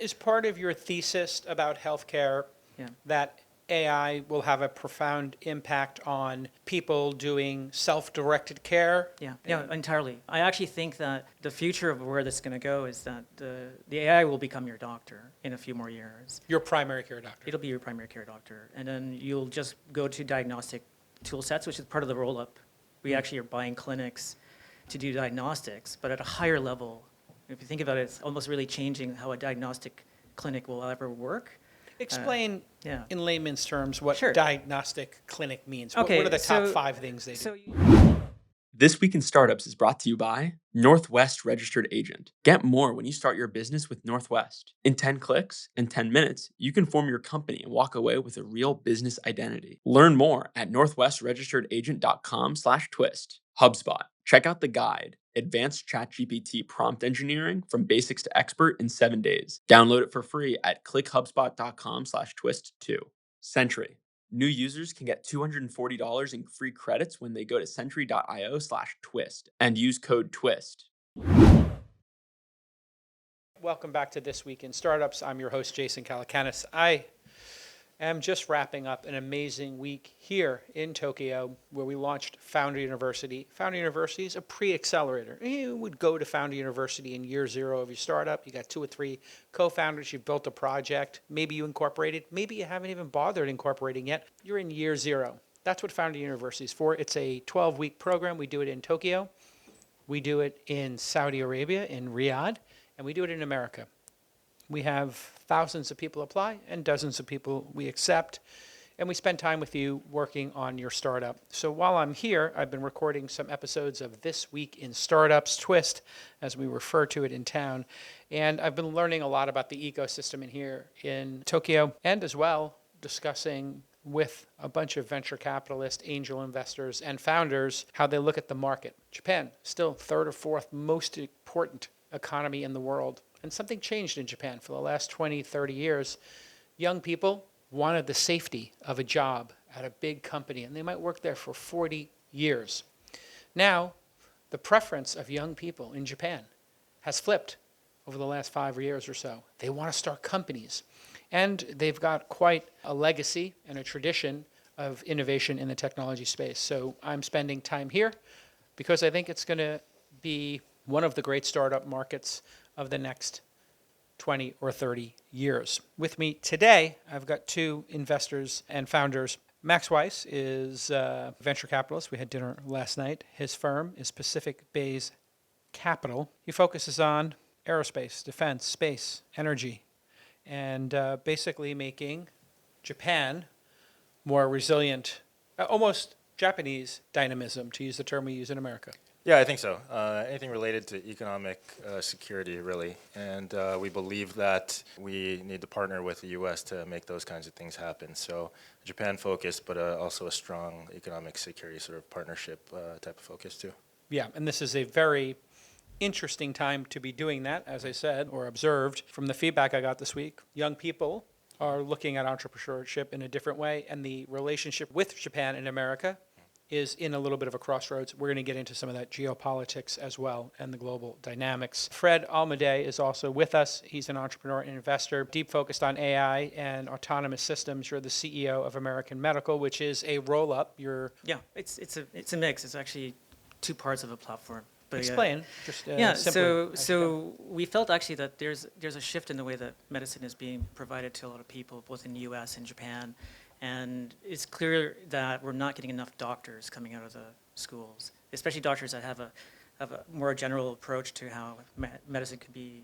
is part of your thesis about healthcare that AI will have a profound impact on people doing self-directed care? Yeah, entirely. I actually think that the future of where this is going to go is that the AI will become your doctor in a few more years. Your primary care doctor. It'll be your primary care doctor. And then you'll just go to diagnostic tool sets, which is part of the roll-up. We actually are buying clinics to do diagnostics, but at a higher level. If you think about it, it's almost really changing how a diagnostic clinic will ever work. Explain in layman's terms what diagnostic clinic means. Okay, what are the top 5 things they do? This Week in Startups is brought to you by Northwest Registered Agent. Get more when you start your business with Northwest. In 10 clicks and 10 minutes, you can form your company and walk away with a real business identity. Learn more at northwestregisteredagent.com/twist. Hubspot. Check out the guide, Advanced ChatGPT Prompt Engineering from Basics to Expert in 7 days. Download it for free at clickhubspot.com/twist2. Sentry. New users can get $240 in free credits when they go to sentry.io/twist and use code TWIST. Welcome back to This Week in Startups. I'm your host, Jason Calacanis. I am just wrapping up an amazing week here in Tokyo where we launched Founder University. Founder University is a pre-accelerator. You would go to Founder University in year 0 of your startup. You got 2 or 3 co-founders. You've built a project. Maybe you incorporated. Maybe you haven't even bothered incorporating yet. You're in year 0. That's what Founder University is for. It's a 12-week program. We do it in Tokyo. We do it in Saudi Arabia, in Riyadh, and we do it in America. We have thousands of people apply and dozens of people we accept, and we spend time with you working on your startup. So while I'm here, I've been recording some episodes of This Week in Startups, Twist, as we refer to it in town, and I've been learning a lot about the ecosystem in here in Tokyo, and as well discussing with a bunch of venture capitalists, angel investors, and founders how they look at the market. Japan, still 3rd or 4th most important economy in the world. And something changed in Japan for the last 20, 30 years. Young people wanted the safety of a job at a big company, and they might work there for 40 years. Now, the preference of young people in Japan has flipped over the last 5 years or so. They want to start companies. And they've got quite a legacy and a tradition of innovation in the technology space. So I'm spending time here because I think it's going to be one of the great startup markets of the next 20 or 30 years. With me today, I've got 2 investors and founders. Max Weiss is a venture capitalist. We had dinner last night. His firm is Pacific Bays Capital. He focuses on aerospace, defense, space, energy, and basically making Japan more resilient, almost Japanese dynamism, to use the term we use in America. Yeah, I think so. Anything related to economic security, really. And we believe that we need to partner with the U.S. to make those kinds of things happen. So Japan focused, but also a strong economic security sort of partnership type of focus too. Yeah, and this is a very interesting time to be doing that, as I said, or observed from the feedback I got this week. Young people are looking at entrepreneurship in a different way, and the relationship with Japan and America is in a little bit of a crossroads. We're going to get into some of that geopolitics as well and the global dynamics. Fred Almeida is also with us. He's an entrepreneur and investor, deep focused on AI and autonomous systems. You're the CEO of American Medical, which is a roll-up. It's a mix. It's actually 2 parts of a platform. But explain. So we felt actually that there's a shift in the way that medicine is being provided to a lot of people, both in the U.S. and Japan. And it's clear that we're not getting enough doctors coming out of the schools, especially doctors that have a more general approach to how medicine could be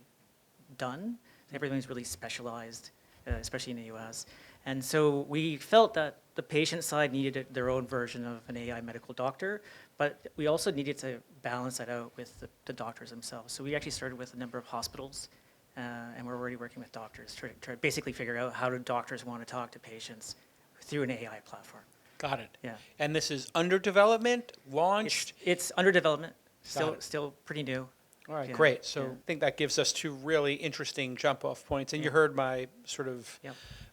done. Everything's really specialized, especially in the U.S. And so we felt that the patient side needed their own version of an AI medical doctor, but we also needed to balance that out with the doctors themselves. So we actually started with a number of hospitals, and we're already working with doctors to basically figure out how do doctors want to talk to patients through an AI platform. Got it. Yeah. And this is under development, launched? It's under development, still pretty new. All right, great. So I think that gives us 2 really interesting jump-off points. And you heard my sort of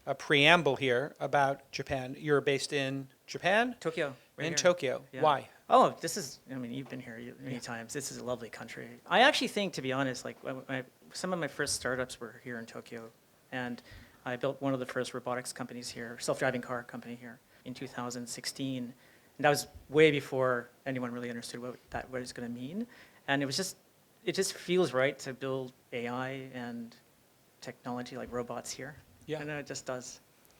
a preamble here about Japan. You're based in Japan? Tokyo. In Tokyo. Yeah. Why? Oh, you've been here many times. This is a lovely country. I actually think, to be honest, like some of my first startups were here in Tokyo, and I built one of the first robotics companies here, self-driving car company here in 2016. And that was way before anyone really understood what it's going to mean. And it just feels right to build AI and technology like robots here. Yeah. And it just does.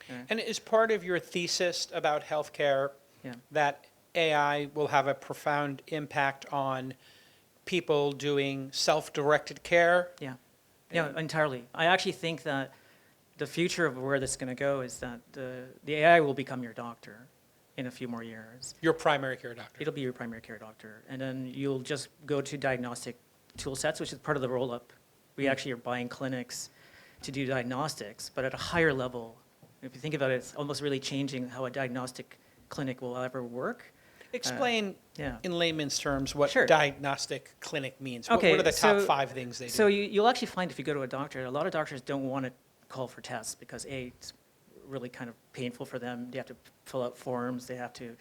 Yeah. And is part of your thesis about healthcare Yeah. that AI will have a profound impact on people doing self-directed care? Yeah, yeah, entirely. I actually think that the future of where this is going to go is that the AI will become your doctor in a few more years. Your primary care doctor. It'll be your primary care doctor. And then you'll just go to diagnostic tool sets, which is part of the roll-up. We actually are buying clinics to do diagnostics, but at a higher level. If you think about it, it's almost really changing how a diagnostic clinic will ever work. Explain Yeah. in layman's terms what Sure. diagnostic clinic means. Okay, What are the top so- 5 things they do? So you'll actually find if you go to a doctor, a lot of doctors don't want to call for tests because it's really kind of painful for them. They have to fill out forms. They have to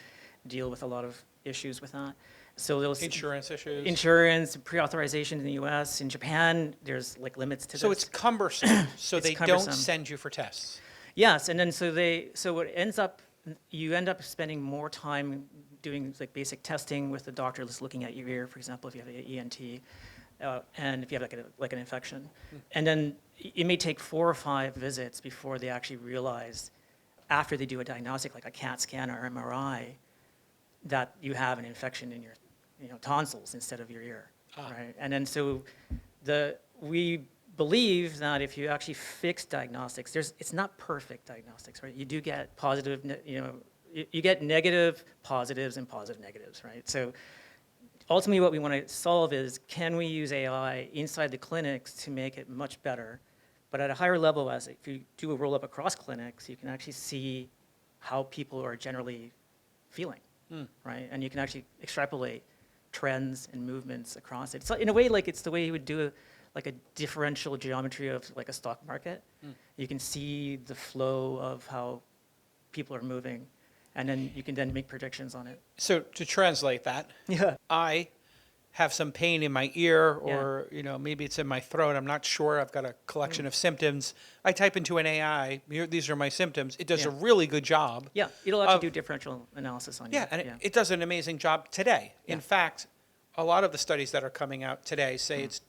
deal with a lot of issues with that. So they'll Insurance issues. insurance, pre-authorization in the U.S. In Japan, there's like limits to So this. it's cumbersome. So It's they cumbersome. don't send you for tests. Yes, and then so it ends up, you end up spending more time doing like basic testing with the doctor that's looking at your ear, for example, if you have an ENT, and if you have like an infection. And then it may take 4 or 5 visits before they actually realize, after they do a diagnostic like a CAT scan or MRI, that you have an infection in your tonsils instead of your ear, right? And then so we believe that if you actually fix diagnostics, it's not perfect diagnostics, right? You do get positive, you get negative positives and positive negatives, right? So ultimately what we want to solve is, can we use AI inside the clinics to make it much better? But at a higher level, as if you do a roll-up across clinics, you can actually see how people are generally feeling, right? And you can actually extrapolate trends and movements across it. So in a way, like it's the way you would do like a differential geometry of like a stock market. You can see the flow of how people are moving, and then you can then make predictions on it. So to translate that, Yeah. I have some pain in my ear or maybe it's in my throat. I'm not sure. I've got a collection of symptoms. I type into an AI, these are my symptoms. It does a really good job. Yeah, it'll actually do differential analysis on you. Yeah, and it does an amazing job today. In Yeah. fact, a lot of the studies that are coming out today say it's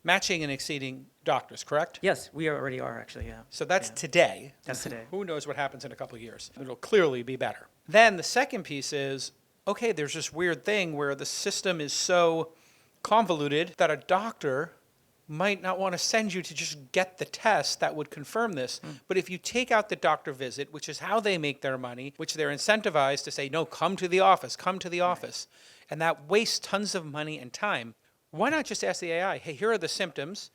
matching and exceeding doctors, correct? Yes, we already are actually, yeah. So that's Yeah. today. That's today. Who knows what happens in a couple of years? It'll clearly be better. Then the second piece is, okay, there's this weird thing where the system is so convoluted that a doctor might not want to send you to just get the test that would confirm this. But if you take out the doctor visit, which is how they make their money, which they're incentivized to say, no, come to the office, come to the office, and that wastes tons of money and time, why not just ask the AI, hey, here are the symptoms.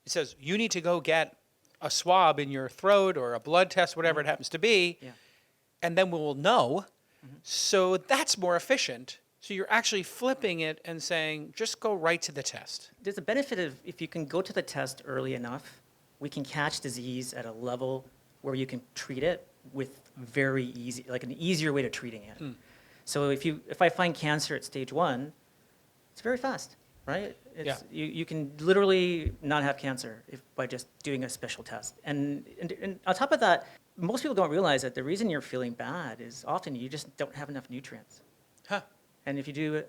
It says, you need to go get a swab in your throat or a blood test, whatever it happens to be, Yeah. and then we'll know. So that's more efficient. So you're actually flipping it and saying, just go right to the test. There's a benefit of if you can go to the test early enough, we can catch disease at a level where you can treat it with very easy, like an easier way to treating it. So if I find cancer at stage 1, it's very fast, right? You can literally not have cancer by just doing a special test. And on top of that, most people don't realize that the reason you're feeling bad is often you just don't have enough nutrients. Huh. And if you do,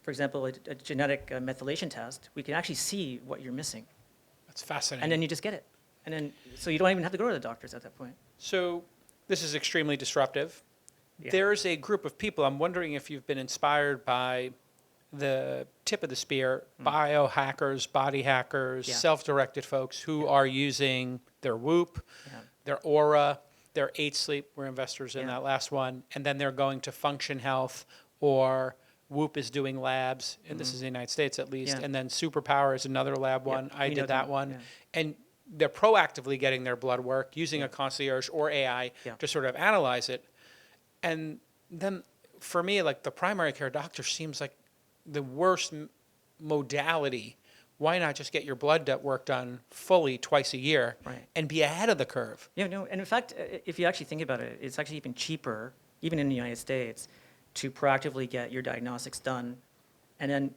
for example, a genetic methylation test, we can actually see what you're missing. That's fascinating. And then you just get it. And then, so you don't even have to go to the doctors at that point. So this is extremely disruptive. Yeah. There's a group of people, I'm wondering if you've been inspired by the tip of the spear, biohackers, body hackers, Yeah. self-directed folks who are using their Whoop, Yeah. their Aura, their 8 Sleep, we're investors in Yeah. that last one, and then they're going to Function Health, or Whoop is doing labs, and this is the United States at least, Yeah. and then Superpower is another lab one. I we know did that them, one. yeah. And they're proactively getting their blood work using a concierge or AI Yeah. to sort of analyze it. And then for me, like the primary care doctor seems like the worst modality. Why not just get your blood work done fully twice a year Right. and be ahead of the curve? Yeah, no, and in fact, if you actually think about it, it's actually even cheaper, even in the United States, to proactively get your diagnostics done and then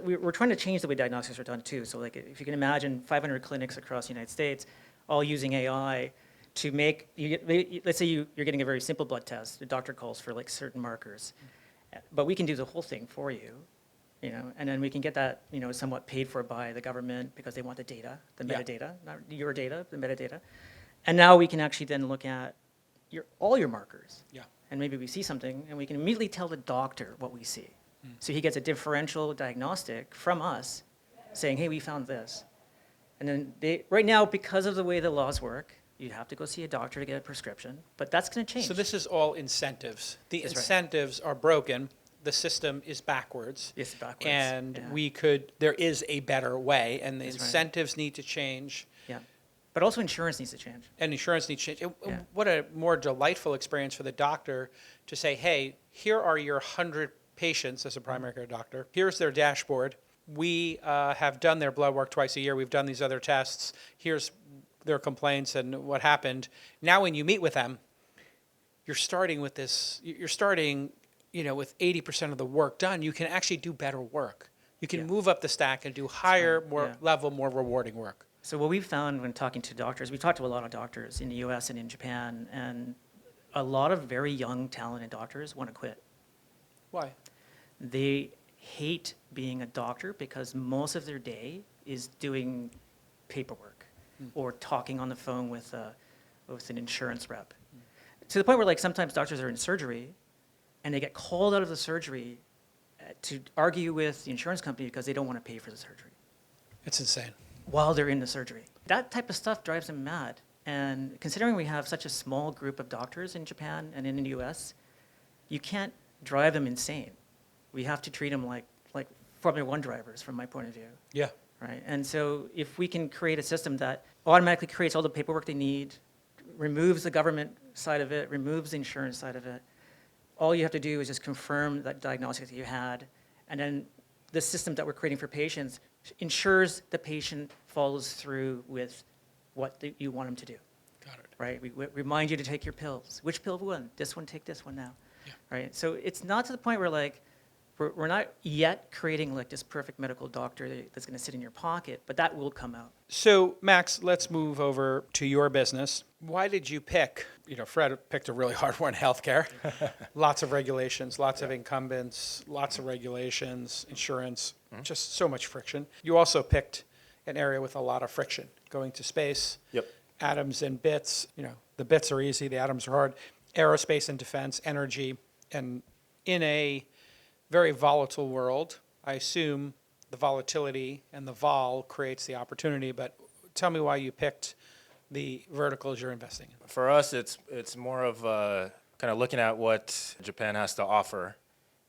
we're trying to change the way diagnostics are done too. So like if you can imagine 500 clinics across the United States, all using AI to make, let's say you're getting a very simple blood test, the doctor calls for like certain markers, but we can do the whole thing for you, and then we can get that, somewhat paid for by the government because they want the data, the metadata, not your data, the metadata. And now we can actually then look at all your markers. Yeah. And maybe we see something and we can immediately tell the doctor what we see. So he gets a differential diagnostic from us saying, hey, we found this. And then right now, because of the way the laws work, you have to go see a doctor to get a prescription, but that's going to change. So this is all incentives. The That's right. incentives are broken. The system is backwards. It's backwards. And yeah. there is a better way, and the That's right. incentives need to change. Yeah. But also insurance needs to change. And insurance needs to change. Yeah. What a more delightful experience for the doctor to say, hey, here are your 100 patients as a primary care doctor. Here's their dashboard. We have done their blood work twice a year. We've done these other tests. Here's their complaints and what happened. Now when you meet with them, you're starting with this, with 80% of the work done. You can actually do better work. You can move up the stack and do higher, more rewarding work. So what we've found when talking to doctors, we've talked to a lot of doctors in the US and in Japan, and a lot of very young, talented doctors want to quit. Why? They hate being a doctor because most of their day is doing paperwork or talking on the phone with an insurance rep. To the point where like sometimes doctors are in surgery and they get called out of the surgery to argue with the insurance company because they don't want to pay for the surgery It's insane. while they're in the surgery. That type of stuff drives them mad. And considering we have such a small group of doctors in Japan and in the US, you can't drive them insane. We have to treat them like Formula One drivers from my point of view. Yeah. Right. And so if we can create a system that automatically creates all the paperwork they need, removes the government side of it, removes the insurance side of it, all you have to do is just confirm that diagnostic that you had, and then the system that we're creating for patients ensures the patient follows through with what you want them to do. Got it. Right? We remind you to take your pills. Which pill one? This one, take this one now. Yeah. Right? So it's not to the point where we're not yet creating like this perfect medical doctor that's going to sit in your pocket, but that will come out. So, Max, let's move over to your business. Why did you pick, Fred picked a really hard one, healthcare. Lots of regulations, lots of incumbents, lots of regulations, insurance, just so much friction. You also picked an area with a lot of friction, going to space, Yep. atoms and bits. The bits are easy, the atoms are hard. Aerospace and defense, energy, and in a very volatile world, I assume the volatility and the vol creates the opportunity, but tell me why you picked the verticals you're investing in. For us, it's more of kind of looking at what Japan has to offer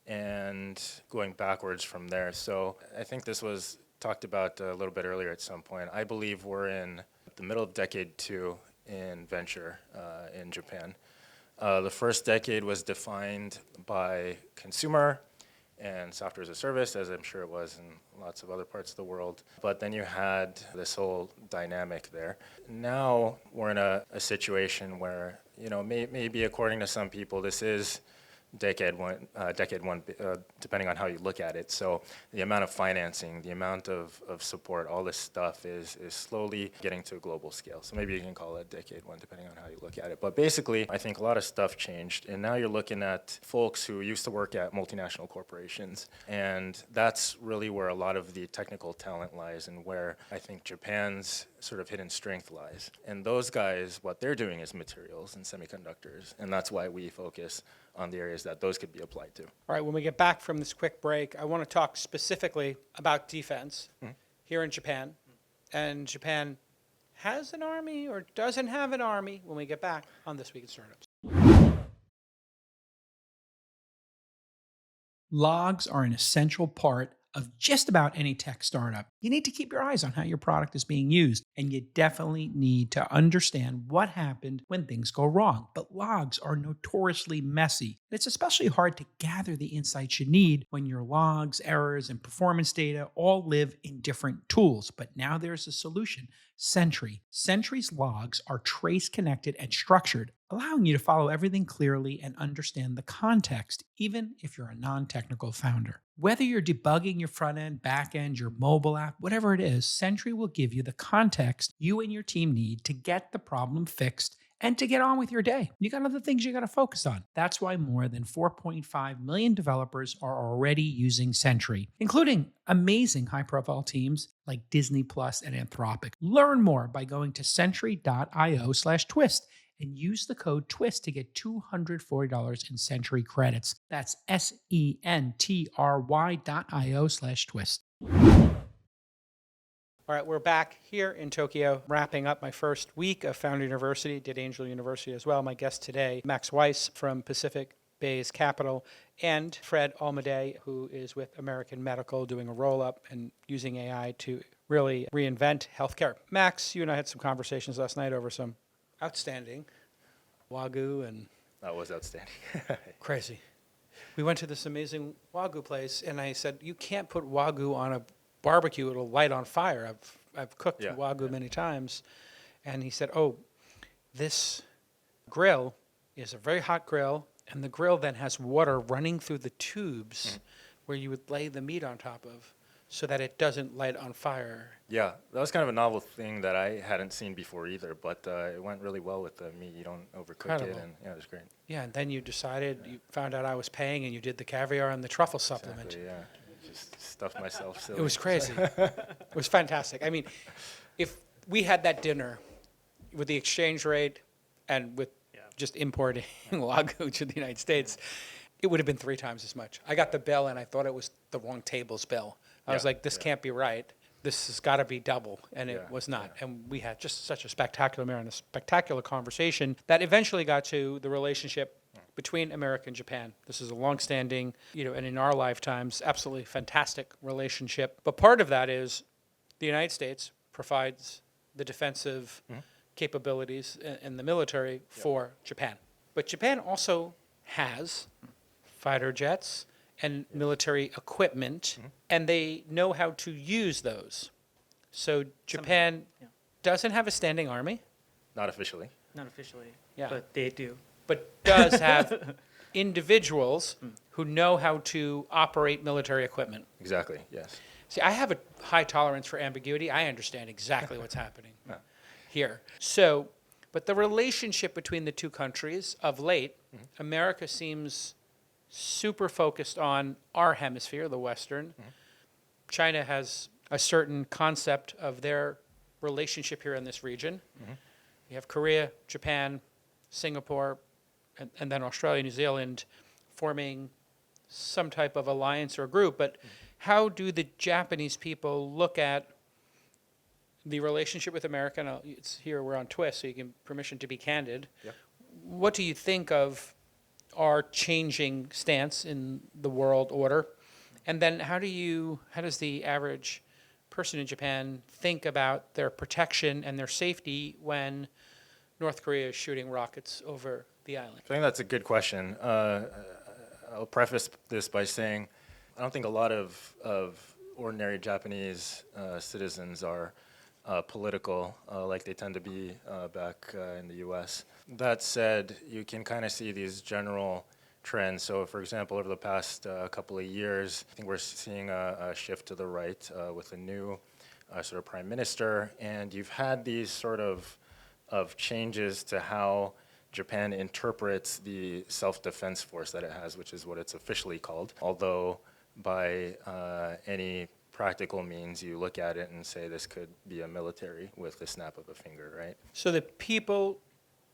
and going backwards from there. So I think this was talked about a little bit earlier at some point. I believe we're in the middle of decade 2 in venture in Japan. The first decade was defined by consumer and software as a service, as I'm sure it was in lots of other parts of the world. But then you had this whole dynamic there. Now we're in a situation where, maybe according to some people, this is decade one, depending on how you look at it. So the amount of financing, the amount of support, all this stuff is slowly getting to a global scale. So maybe you can call it decade 1, depending on how you look at it. But basically, I think a lot of stuff changed. And now you're looking at folks who used to work at multinational corporations. And that's really where a lot of the technical talent lies and where I think Japan's sort of hidden strength lies. And those guys, what they're doing is materials and semiconductors. And that's why we focus on the areas that those could be applied to. All right, when we get back from this quick break, I want to talk specifically about defense here in Japan. And Japan has an army or doesn't have an army when we get back on This Week in Startups. Logs are an essential part of just about any tech startup. You need to keep your eyes on how your product is being used, and you definitely need to understand what happened when things go wrong. But logs are notoriously messy. It's especially hard to gather the insights you need when your logs, errors, and performance data all live in different tools. But now there's a solution. Sentry. Sentry's logs are trace connected and structured, allowing you to follow everything clearly and understand the context, even if you're a non-technical founder. Whether you're debugging your front end, back end, your mobile app, whatever it is, Sentry will give you the context you and your team need to get the problem fixed and to get on with your day. You got other things you got to focus on. That's why more than 4.5 million developers are already using Sentry, including amazing high-profile teams like Disney Plus and Anthropic. Learn more by going to sentry.io/twist and use the code TWIST to get $240 in Sentry credits. That's SENTRY.io/twist. All right, we're back here in Tokyo, wrapping up my first week of Founder University, did Angel University as well. My guest today, Max Weiss from Pacific Bay's Capital, and Fred Almeida, who is with American Medical, doing a roll-up and using AI to really reinvent healthcare. Max, you and I had some conversations last night over some outstanding wagyu and... That was outstanding. Crazy. We went to this amazing wagyu place, and I said, you can't put wagyu on a barbecue, it'll light on fire. I've cooked wagyu many times. And he said, oh, this grill is a very hot grill, and the grill then has water running through the tubes where you would lay the meat on top of so that it doesn't light on fire. Yeah, that was kind of a novel thing that I hadn't seen before either, but it went really well with the meat. You don't overcook it, and yeah, it was great. Yeah, and then you decided, you found out I was paying, and you did the caviar and the truffle supplement. Exactly, yeah. Just stuffed myself silly. It was crazy. It was fantastic. I mean, if we had that dinner with the exchange rate and with just importing wagyu to the United States, it would have been 3 times as much. I got the bill, and I thought it was the wrong table's bill. I was like, this can't be right. This has got to be double, and it was not. And we had just such a spectacular meal and a spectacular conversation that eventually got to the relationship between America and Japan. This is a longstanding, and in our lifetimes, absolutely fantastic relationship. But part of that is the United States provides the defensive capabilities and the military for Japan. But Japan also has fighter jets and military equipment, and they know how to use those. So Japan doesn't have a standing army. Not officially. Not officially, Yeah. but they do. But does have individuals who know how to operate military equipment. Exactly, yes. See, I have a high tolerance for ambiguity. I understand exactly what's happening here. So, but the relationship between the two countries of late, America seems super focused on our hemisphere, the Western. China has a certain concept of their relationship here in this region. You have Korea, Japan, Singapore, and then Australia, New Zealand forming some type of alliance or group. But how do the Japanese people look at the relationship with America? And it's here, we're on Twist, so you can permission to be candid. What do you think of our changing stance in the world order? And then how does the average person in Japan think about their protection and their safety when North Korea is shooting rockets over the island? I think that's a good question. I'll preface this by saying I don't think a lot of ordinary Japanese citizens are political like they tend to be back in the U.S. That said, you can kind of see these general trends. So, for example, over the past couple of years, I think we're seeing a shift to the right with a new sort of prime minister, and you've had these sort of changes to how Japan interprets the self-defense force that it has, which is what it's officially called. Although by any practical means, you look at it and say this could be a military with the snap of a finger, right? So the people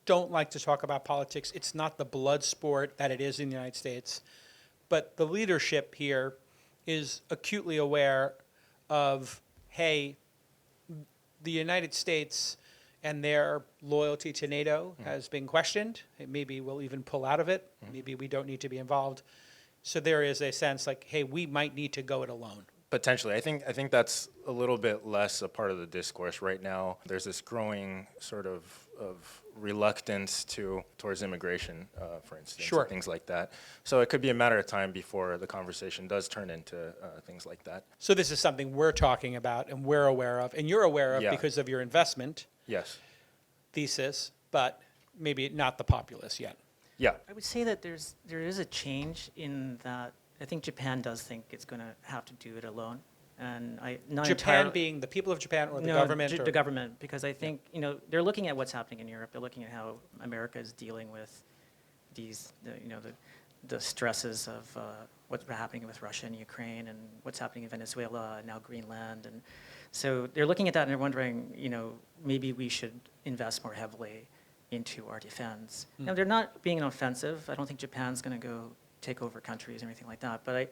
don't like to talk about politics. It's not the blood sport that it is in the United States. But the leadership here is acutely aware of, hey, the United States and their loyalty to NATO has been questioned. Maybe we'll even pull out of it. Maybe we don't need to be involved. So there is a sense like, hey, we might need to go it alone. Potentially. I think that's a little bit less a part of the discourse right now. There's this growing sort of reluctance towards immigration, for instance, and things like that. So it could be a matter of time before the conversation does turn into things like that. So this is something we're talking about and we're aware of, and you're aware of because of your investment thesis, but maybe not the populace yet. Yeah. I would say that there is a change in that I think Japan does think it's going to have to do it alone. And not Japan entirely, being the people of Japan or the no, government? Or? the government, because I think, they're looking at what's happening in Europe. They're looking at how America is dealing with these, the stresses of what's happening with Russia and Ukraine and what's happening in Venezuela and now Greenland. And so they're looking at that and they're wondering, maybe we should invest more heavily into our defense. Now, they're not being offensive. I don't think Japan's going to go take over countries or anything like that. But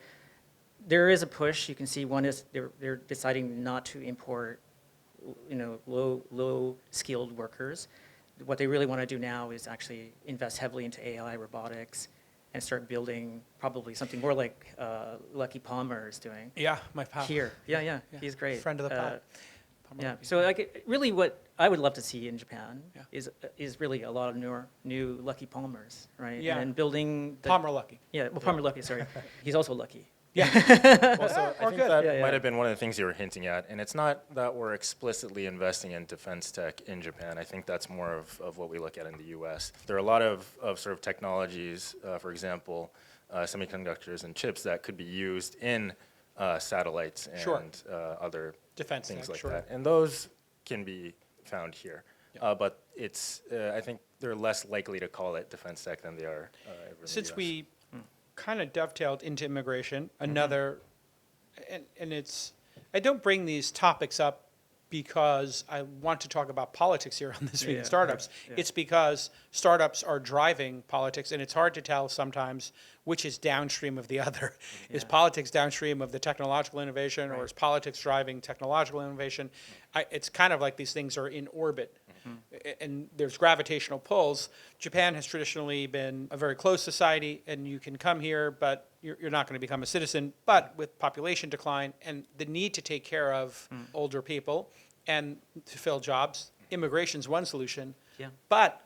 there is a push. You can see one is they're deciding not to import, low skilled workers. What they really want to do now is actually invest heavily into AI, robotics, and start building probably something more like Lucky Palmer is doing. Yeah, my pal. Here. Yeah, he's great. Friend of the pod. Yeah, so really what I would love to see in Japan is really a lot of new Lucky Palmers, right? Yeah. And building Palmer Lucky. Yeah, well, Palmer Lucky, sorry. He's also lucky. Also, I think good. that might have been one of the things you were hinting at, and it's not that we're explicitly investing in defense tech in Japan. I think that's more of what we look at in the U.S. There are a lot of sort of technologies, for example, semiconductors and chips that could be used in satellites and other defense things tech, like sure. that, and those can be found here. But it's, I think they're less likely to call it defense tech than they are over in the Since US. we kind of dovetailed into immigration, another, and it's, I don't bring these topics up because I want to talk about politics here on This Week in Startups. Yeah. It's because startups are driving politics, and it's hard to tell sometimes which is downstream of the other. Is politics downstream of the technological innovation, or is politics driving technological innovation? It's kind of like these things are in orbit. And there's gravitational pulls. Japan has traditionally been a very closed society, and you can come here, but you're not going to become a citizen. But with population decline and the need to take care of older people and to fill jobs, immigration's one solution. Yeah. But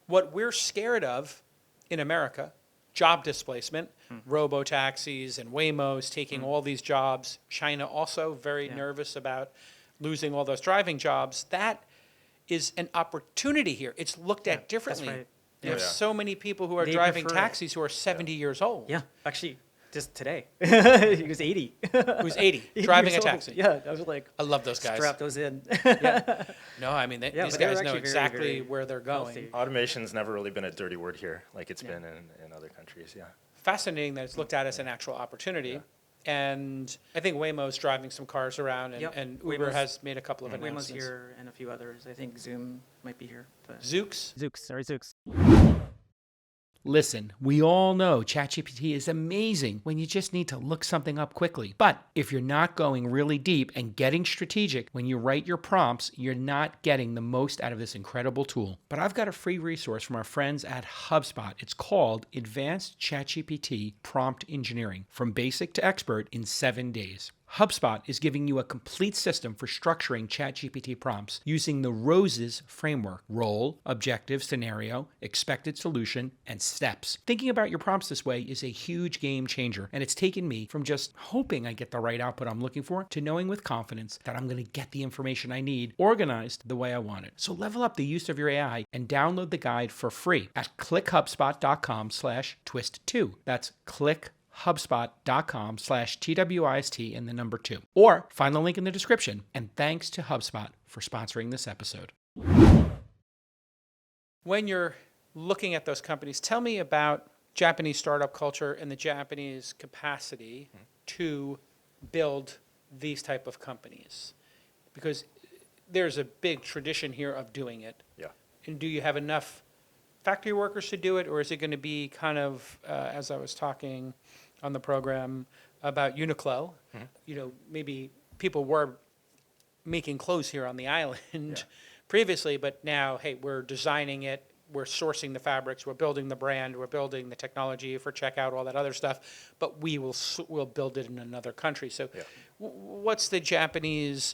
what we're scared of in America, job displacement, robo-taxis and Waymos taking all these jobs. China also very nervous about losing all those driving jobs. That is an opportunity here. It's looked at differently. That's right. You have so many people who are They driving prefer it. taxis who are 70 years old. Yeah, actually, just today. He was 80. Who's 80, 80 driving a years old. taxi. Yeah, I was like, I love those guys. strap those in. No, I mean, Yeah, these but they were guys know actually very, exactly very where they're going. healthy. Automation's never really been a dirty word here, like it's been in other countries. Yeah. Fascinating that it's looked at as an actual opportunity. And I think Waymo's driving some cars around, and Uber Waymo's- has made a couple of Waymo's announcements. here and a few others. I think Zoom might be here. But Zooks. Zooks. Listen, we all know ChatGPT is amazing when you just need to look something up quickly. But if you're not going really deep and getting strategic when you write your prompts, you're not getting the most out of this incredible tool. But I've got a free resource from our friends at Hubspot. It's called Advanced ChatGPT Prompt Engineering, from basic to expert in 7 days. HubSpot is giving you a complete system for structuring ChatGPT prompts using the ROSES framework: role, objective, scenario, expected solution, and steps. Thinking about your prompts this way is a huge game changer, and it's taken me from just hoping I get the right output I'm looking for to knowing with confidence that I'm going to get the information I need organized the way I want it. So level up the use of your AI and download the guide for free at clickhubspot.com/twist2. That's hubspot.com/TWIST and the number 2. Or find the link in the description. And thanks to HubSpot for sponsoring this episode. When you're looking at those companies, tell me about Japanese startup culture and the Japanese capacity to build these type of companies. Because there's a big tradition here of doing it. Yeah. And do you have enough factory workers to do it, or is it going to be kind of, as I was talking on the program about Uniqlo, maybe people were making clothes here on the island previously, but now, hey, we're designing it, we're sourcing the fabrics, we're building the brand, we're building the technology for checkout, all that other stuff, but we'll build it in another country. So what's the Japanese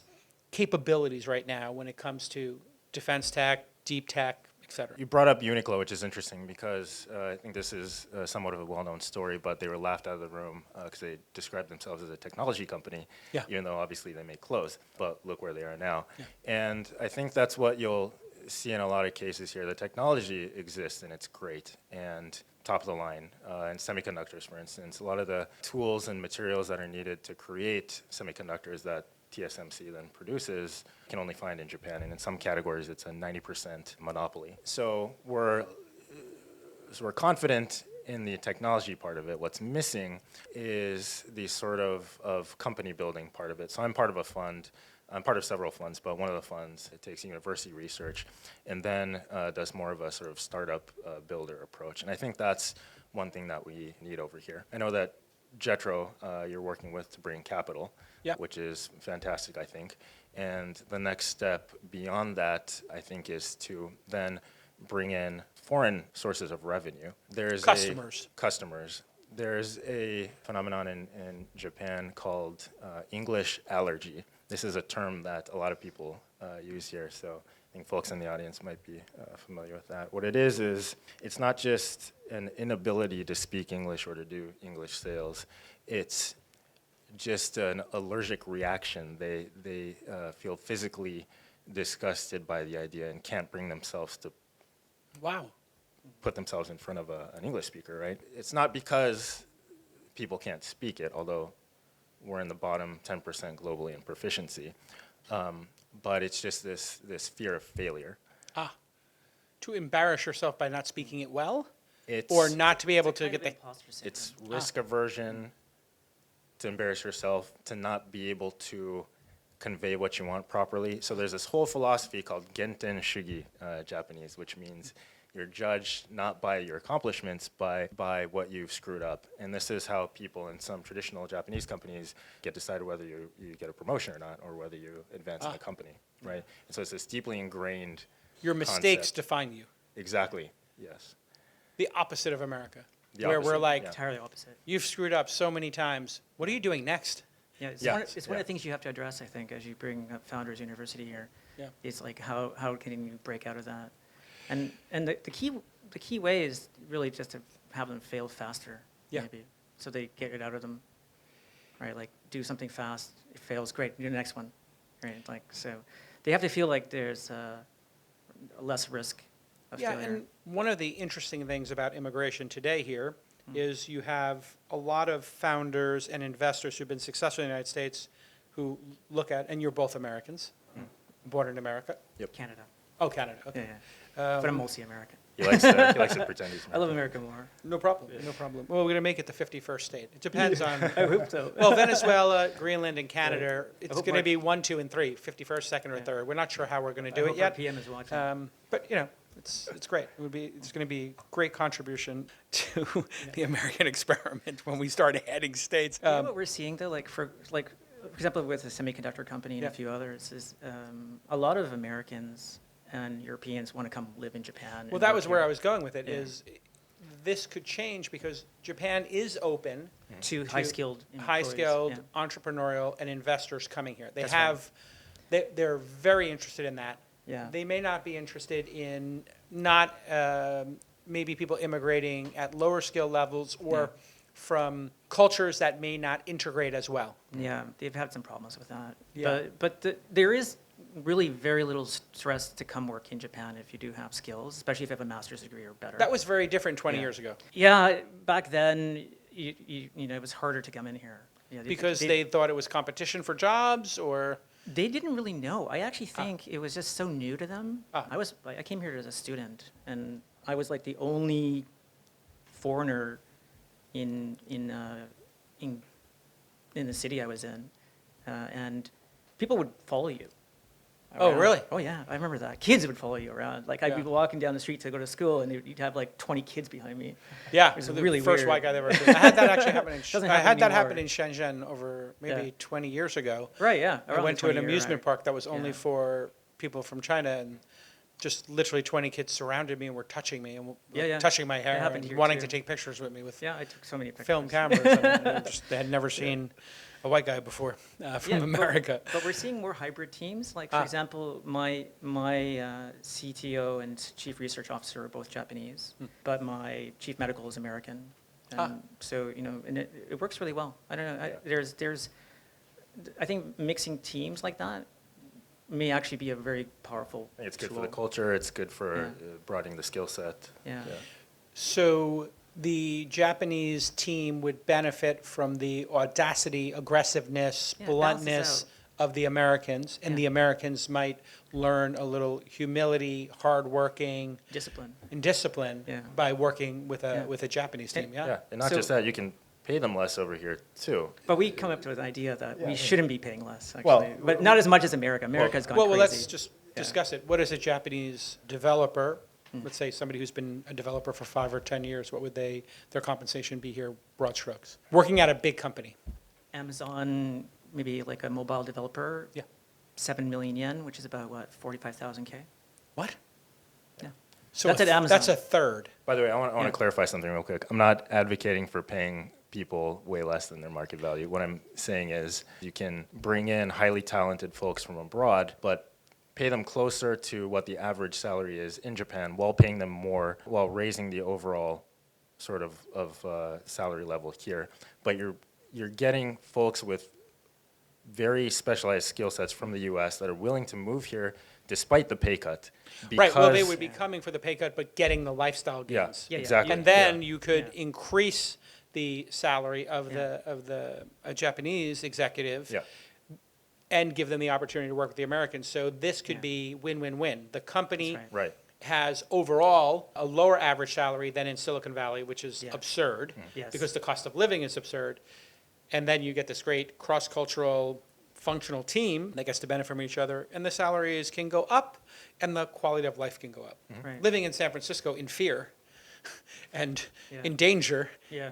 capabilities right now when it comes to defense tech, deep tech, et cetera? You brought up Uniqlo, which is interesting because I think this is somewhat of a well-known story, but they were laughed out of the room because they described themselves as a technology company, even though obviously they make clothes. But look where they are now. And I think that's what you'll see in a lot of cases here. The technology exists and it's great. And top of the line. In semiconductors, for instance, a lot of the tools and materials that are needed to create semiconductors that TSMC then produces can only find in Japan, and in some categories it's a 90% monopoly. So we're confident in the technology part of it. What's missing is the sort of company building part of it. So I'm part of a fund. I'm part of several funds, but one of the funds, it takes university research and then does more of a sort of startup builder approach. And I think that's one thing that we need over here. I know that Jetro, you're working with to bring capital, Yep. which is fantastic, I think. And the next step beyond that, I think, is to then bring in foreign sources of revenue. There's customers. There's a phenomenon in Japan called English allergy. This is a term that a lot of people use here, so I think folks in the audience might be familiar with that. What it is it's not just an inability to speak English or to do English sales. It's just an allergic reaction. They feel physically disgusted by the idea and can't bring themselves to put themselves in front of an English speaker, right? It's not because people can't speak it, although we're in the bottom 10% globally in proficiency, but it's just this fear of failure. To embarrass yourself by not speaking it well? It's, or not to be able to get the... It's risk aversion, to embarrass yourself, to not be able to convey what you want properly. So there's this whole philosophy called Genten Shugi, Japanese, which means you're judged not by your accomplishments, by what you've screwed up. And this is how people in some traditional Japanese companies get decided whether you get a promotion or not, or whether you advance in the company, right? And so it's this deeply ingrained Your mistakes concept. define you. Exactly, yes. The opposite of America. The where opposite, we're like, yeah. Entirely opposite. you've screwed up so many times. What are you doing next? Yeah, it's, Yeah, one, it's one yeah. of the things you have to address, I think, as you bring up Founders University here. Yeah. It's like how can you break out of that? And the key way is really just to have them fail faster, Yeah. maybe, so they get it out of them, right? Like do something fast, it fails, great, do the next one, right? Like so, they have to feel like there's less risk of Yeah, failure. and one of the interesting things about immigration today here is you have a lot of founders and investors who've been successful in the United States who look at, and you're both Americans, born in America. Canada, Oh, Canada, okay. yeah. But I'm mostly American. He likes to pretend he's I love America more. No problem, no problem. Well, we're going to make it the 51st state. It depends on, I hope so. well, Venezuela, Greenland, and Canada, it's hope going to Mark- be 1, 2, and 3, 51st, 2nd, or 3rd. We're not sure how we're going to do I it hope our yet. PM is watching. But, you know, it's great. It's going to be great contribution to the American experiment when we start adding states. You know what we're seeing though, for example, with a semiconductor company and Yeah. a few others, is a lot of Americans and Europeans want to come live in Japan. Well, that was where I was going with it, Yeah. is this could change because Japan is open to high-skilled, high-skilled, employees, entrepreneurial, and investors coming here. They That's have, they're very interested in that. Yeah. They may not be interested in not maybe people immigrating at lower skill levels or from cultures that may not integrate as well. Yeah, they've had some problems with that. Yeah. But there is really very little stress to come work in Japan if you do have skills, especially if you have a master's degree or better. That was very different 20 Yeah. years ago Yeah, back then, you know, it was harder to come in here. Yeah, because they thought it was competition for jobs, or They didn't really know. I actually think it was just so new to them. Ah. I came here as a student, and I was like the only foreigner in the city I was in, and people would follow you. Oh, around. really? Oh yeah, I remember that. Kids would follow you around. Like I'd be Yeah. walking down the street to go to school, and you'd have like 20 kids behind me. yeah, was so the really first weird. white guy that ever did. I had that actually happen in Doesn't I happen had that anymore. happen in Shenzhen over maybe Yeah. 20 years ago. Right? Yeah. I around went the to an 20 year, amusement right. park that was only Yeah. for people from China, and just literally 20 kids surrounded me and were touching me and Yeah. touching my hair happened and here wanting too. to take pictures with me with Yeah, I took so many pictures. film cameras. And they had never seen a white guy before from Yeah, America. But we're seeing more hybrid teams. Like, for example, my CTO and chief research officer are both Japanese, but my chief medical is American. And so, you know, and it works really well. I don't know. I think mixing teams like that may actually be a very powerful I think it's good tool. for the culture. It's good for Yeah. broadening the skill set. Yeah. So the Japanese team would benefit from the audacity, aggressiveness, Yeah, it bluntness balances of the Americans, and Yeah. the Americans might learn a little humility, hardworking, Discipline. and discipline Yeah. by working with Yeah. a Japanese team. Yeah, and not So- just that, you can pay them less over here too. But we come up with an idea that we shouldn't be paying less, actually. Well, but not as much as America. America's gone Well, crazy. let's just discuss it. What is a Japanese developer? Let's say somebody who's been a developer for 5 or 10 years. What would their compensation be here? Broad strokes. Working at a big company. Amazon, maybe like a mobile developer. Yeah. 7 million yen, which is about what, 45,000 K. What? Yeah. So That's at Amazon. That's a third. By the way, I want Yeah. to clarify something real quick. I'm not advocating for paying people way less than their market value. What I'm saying is you can bring in highly talented folks from abroad, but pay them closer to what the average salary is in Japan while paying them more, while raising the overall sort of salary level here. But you're getting folks with very specialized skill sets from the U.S. that are willing to move here despite the pay cut. Right, well, they because- would be coming for the pay cut, but getting the lifestyle Yeah, gains. Yeah, yeah. exactly. And then Yeah. you could Yeah. increase the salary of Yeah. a Japanese executive Yeah. and give them the opportunity to work with the Americans. So this could Yeah. be win-win-win. The company That's right. Right. has overall a lower average salary than in Silicon Valley, which is Yeah. absurd Yes. because the cost of living is absurd. And then you get this great cross-cultural functional team that gets to benefit from each other, and the salaries can go up and the quality of life can go up. Right. Living in San Francisco in fear and Yeah. in danger Yeah.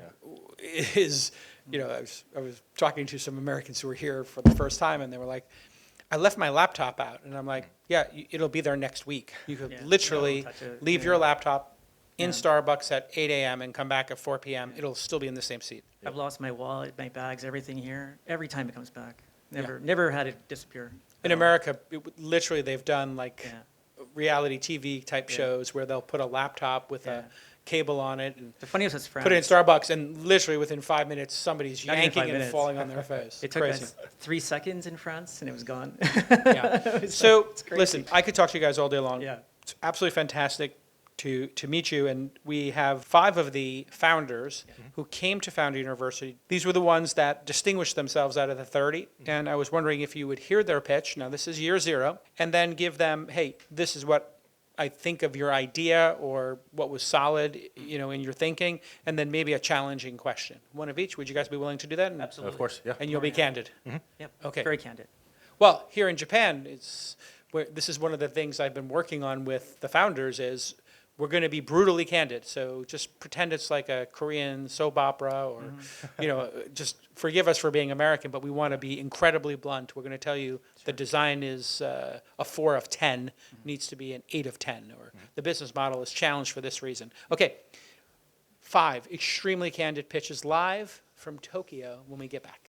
is, I was talking to some Americans who were here for the first time, and they were like, I left my laptop out. And I'm like, yeah, it'll be there next week. You could Yeah. literally Don't touch it. leave Yeah. your laptop in Yeah. Starbucks at 8 a.m. and come back at 4 p.m. It'll still be in the same seat. I've lost my wallet, my bags, everything here. Every time it comes back. Never had it disappear. In America, literally, they've done like Yeah. reality TV type Yeah. shows where they'll put a laptop with Yeah. a cable on it and The funniest was France. put it in Starbucks, and literally within 5 minutes, somebody's Not even yanking 5 it and minutes. falling on their face. It took Crazy. us 3 seconds in France, and it was gone. Yeah. So, it's crazy. listen, I could talk to you guys all day long. Yeah. It's absolutely fantastic to meet you. And we have 5 of the founders who came to Founder University. These were the ones that distinguished themselves out of the 30. And I was wondering if you would hear their pitch. Now, this is year 0. And then give them, hey, this is what I think of your idea or what was solid, in your thinking. And then maybe a challenging question. One of each. Would you guys be willing to do that? And- Absolutely. Of course, yeah. And you'll be candid. Yep. Okay. Very candid. Well, here in Japan, this is one of the things I've been working on with the founders is we're going to be brutally candid. So just pretend it's like a Korean soap opera or, just forgive us for being American, but we want to be incredibly blunt. We're going to tell you the design is a 4 of 10, needs to be an 8 of 10, or the business model is challenged for this reason. Okay, 5 extremely candid pitches live from Tokyo when we get back.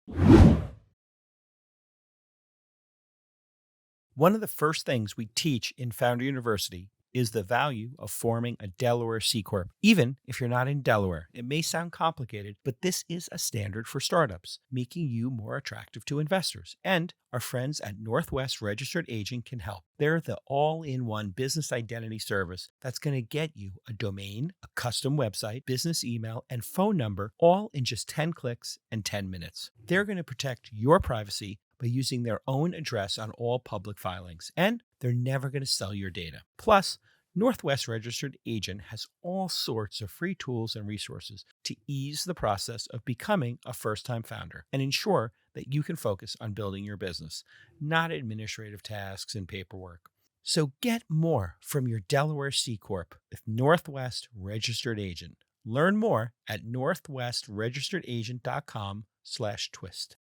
One of the first things we teach in Founder University is the value of forming a Delaware C Corp. Even if you're not in Delaware, it may sound complicated, but this is a standard for startups, making you more attractive to investors. And our friends at Northwest Registered Agent can help. They're the all-in-one business identity service that's going to get you a domain, a custom website, business email, and phone number, all in just 10 clicks and 10 minutes. They're going to protect your privacy by using their own address on all public filings, and they're never going to sell your data. Plus, Northwest Registered Agent has all sorts of free tools and resources to ease the process of becoming a first-time founder and ensure that you can focus on building your business, not administrative tasks and paperwork. So get more from your Delaware C Corp with Northwest Registered Agent. Learn more at northwestregisteredagent.com/twist.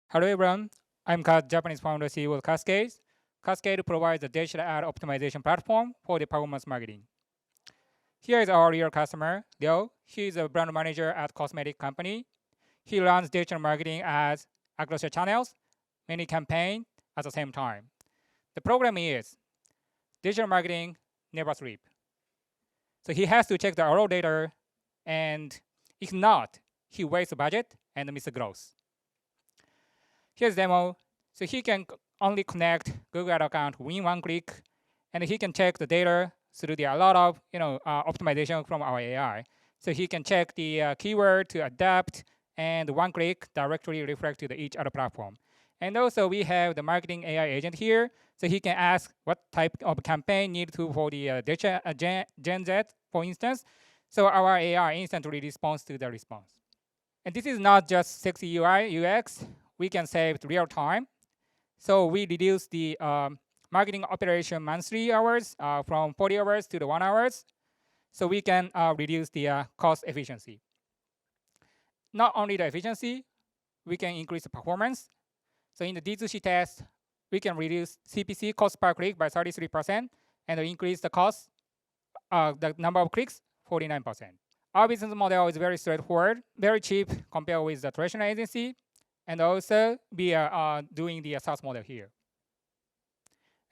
Hello everyone, I'm Japanese founder CEO of Cascade. Cascade provides a digital ad optimization platform for the performance marketing. Here is our real customer, Leo. He is a brand manager at cosmetic company. He runs digital marketing ads across the channels, many campaigns at the same time. The problem is digital marketing never sleep. So he has to check the raw data, and if not, he wastes budget and misses growth. Here's a demo. So he can only connect Google Ad account in one click, and he can check the data through a lot of optimization from our AI. So he can check the keyword to adapt, and one click directly reflect to each other platform. And also we have the marketing AI agent here, so he can ask what type of campaign need to for the Gen Z, for instance. So our AI instantly responds to the response. And this is not just sexy UI, UX. We can save real time. So we reduce the marketing operation monthly hours from 40 hours to the 1 hours. So we can reduce the cost efficiency. Not only the efficiency, we can increase the performance. So in the D2C test, we can reduce CPC, cost per click, by 33% and increase the cost, the number of clicks, 49%. Our business model is very straightforward, very cheap compared with the traditional agency, and also we are doing the SaaS model here.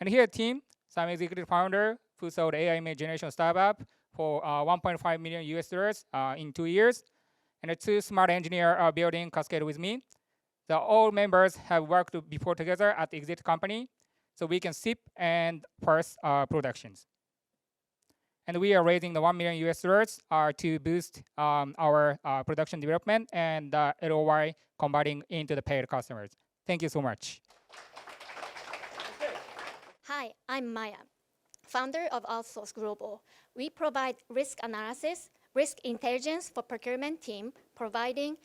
And here team, some executive founder who sold AI image generation startup for 1.5 million US dollars in 2 years, and the 2 smart engineers are building Cascade with me. So all members have worked before together at the exit company, so we can ship and first productions. And we are raising the 1 million US dollars to boost our production development and ROI converting into the paid customers. Thank you so much. Hi, I'm Maya, founder of Altsource Global. We provide risk analysis, risk intelligence for procurement team, providing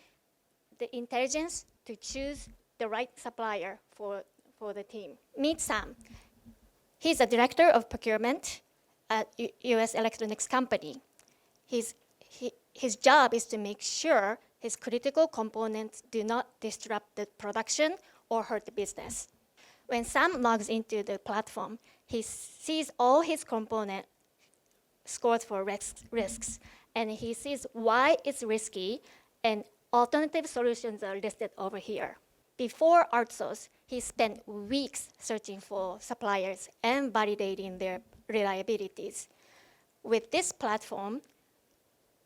the intelligence to choose the right supplier for the team. Meet Sam. He's a director of procurement at US electronics company. His job is to make sure his critical components do not disrupt the production or hurt the business. When Sam logs into the platform, he sees all his components scored for risks, and he sees why it's risky, and alternative solutions are listed over here. Before Altsource, he spent weeks searching for suppliers and validating their reliabilities. With this platform,